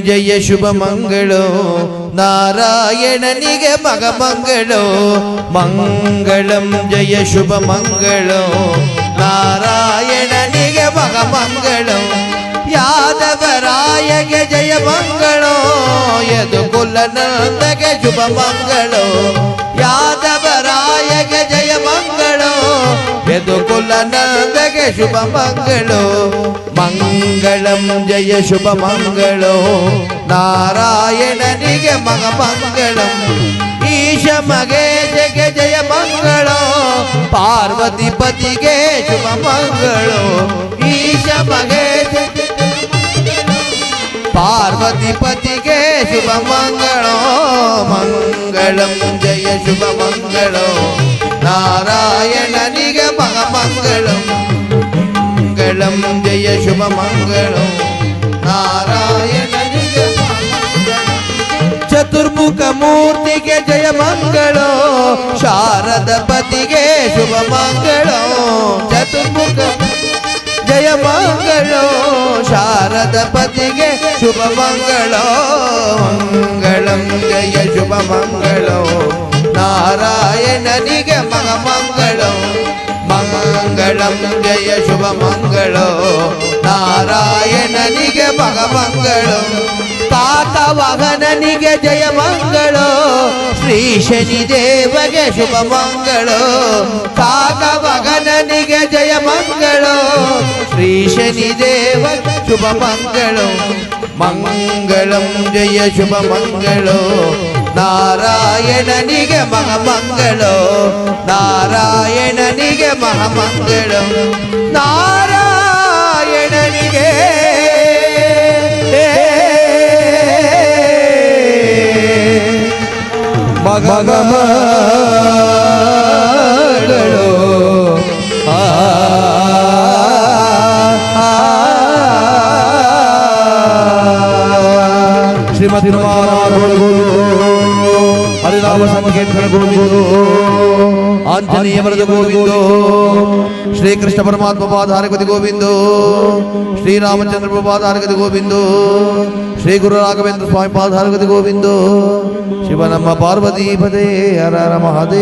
ಜಯ ಶುಭ ಮಂಗಳೋ ನಾರಾಯಣನಿಗೆ ಮಗ ಮಂಗಳೋ ಮಂಗಳಂ ಜಯ ಶುಭ ಮಂಗಳೋ ನಾರಾಯಣನಿಗೆ ಮಗ ಮಂಗಳೋ ಯಾದವರಾಯಗೆ ಜಯ ಮಂಗಳೋ ಯದುಕುಲ ನಂದಗೆ ಶುಭ ಮಂಗಳೋ ಯಾದವರಾಯಗೆ ಜಯ ಮಂಗಳೋ ಯದುಕುಲ ನಂದಗೆ ಶುಭ ಮಂಗಳೋ ಮಂಗಳಂ ಜಯ ಶುಭ ಮಂಗಳೋ ನಾರಾಯಣನಿಗೆ ಮಗ ಮಂಗಳಂ ಈಶ ಮಗೇಶಗೆ ಜಯ ಮಂಗಳೋ ಪಾರ್ವತಿ ಪತಿಗೆ ಶುಭ ಮಂಗಳೋ ಈಶ ಮಗೇಶ ಪಾರ್ವತಿ ಪತಿಗೆ ಶುಭ ಮಂಗಳೋ ಮಂಗಳಂ ಜಯ ಶುಭ ಮಂಗಳೋ ನಾರಾಯಣನಿಗೆ ಮಗ ಮಂಗಳಂ ಮಂಗಳಂ ಜಯ ಶುಭ ಮಂಗಳೋ ನಾರಾಯಣನಿಗೆ ಚತುರ್ಮುಖ ಮೂರ್ತಿಗೆ ಜಯ ಮಂಗಳೋ ಶಾರದ ಪತಿಗೆ ಶುಭ ಮಂಗಳೋ ಚತುರ್ಮುಖ ಜಯ ಮಂಗಳೋ ಶಾರದ ಪತಿಗೆ ಶುಭ ಮಂಗಳೋ ಮಂಗಳಂ ಜಯ ಶುಭ ಮಂಗಳೋ ನಾರಾಯಣನಿಗೆ ಮಗ ಮಂಗಳೋ ಮಂಗಳಂ ಜಯ ಶುಭ ಮಂಗಳೋ ನಾರಾಯಣನಿಗೆ ಮಗ ಮಂಗಳೋ ಕಾಕವಾಹನನಿಗೆ ಜಯ ಮಂಗಳೋ ಶ್ರೀ ಶನಿ ದೇವಗೆ ಶುಭ ಮಂಗಳೋ ಕಾಕವಾಹನನಿಗೆ ಜಯ ಮಂಗಳೋ ಶ್ರೀ ಶನಿ ದೇವ ಶುಭ ಮಂಗಳೋ ಮಂಗಳಂ ಜಯ ಶುಭ ಮಂಗಳೋ ನಾರಾಯಣನಿಗೆ ಮಗ ಮಂಗಳೋ ನಾರಾಯಣನಿಗೆ ಮಹ ಮಂಗಳೋ ನಾರಾಯಣನಿಗೆ ಮಗ ಮಂಗಳೋ ಶ್ರೀಮತಿ ಹರಿನಾಮ ಸಂಕೀರ್ತನ ಗೋವಿಂದೋ ಆಂಜನೇಯ ವರದ ಗೋವಿಂದೋ ಶ್ರೀಕೃಷ್ಣ ಪರಮಾತ್ಮ ಪಾದಾರಗತಿ ಗೋವಿಂದೋ ಶ್ರೀರಾಮಚಂದ್ರ ಪಾದಾರಗತಿ ಗೋವಿಂದೋ ಶ್ರೀ ಗುರು ರಾಘವೇಂದ್ರ ಸ್ವಾಮಿ ಪಾದಾರಗತಿ ಗೋವಿಂದೋ ಶಿವ ನಮ್ಮ ಪಾರ್ವತಿ ಪದೇ ಹರ ಹರ ಮಹಾದೇವ.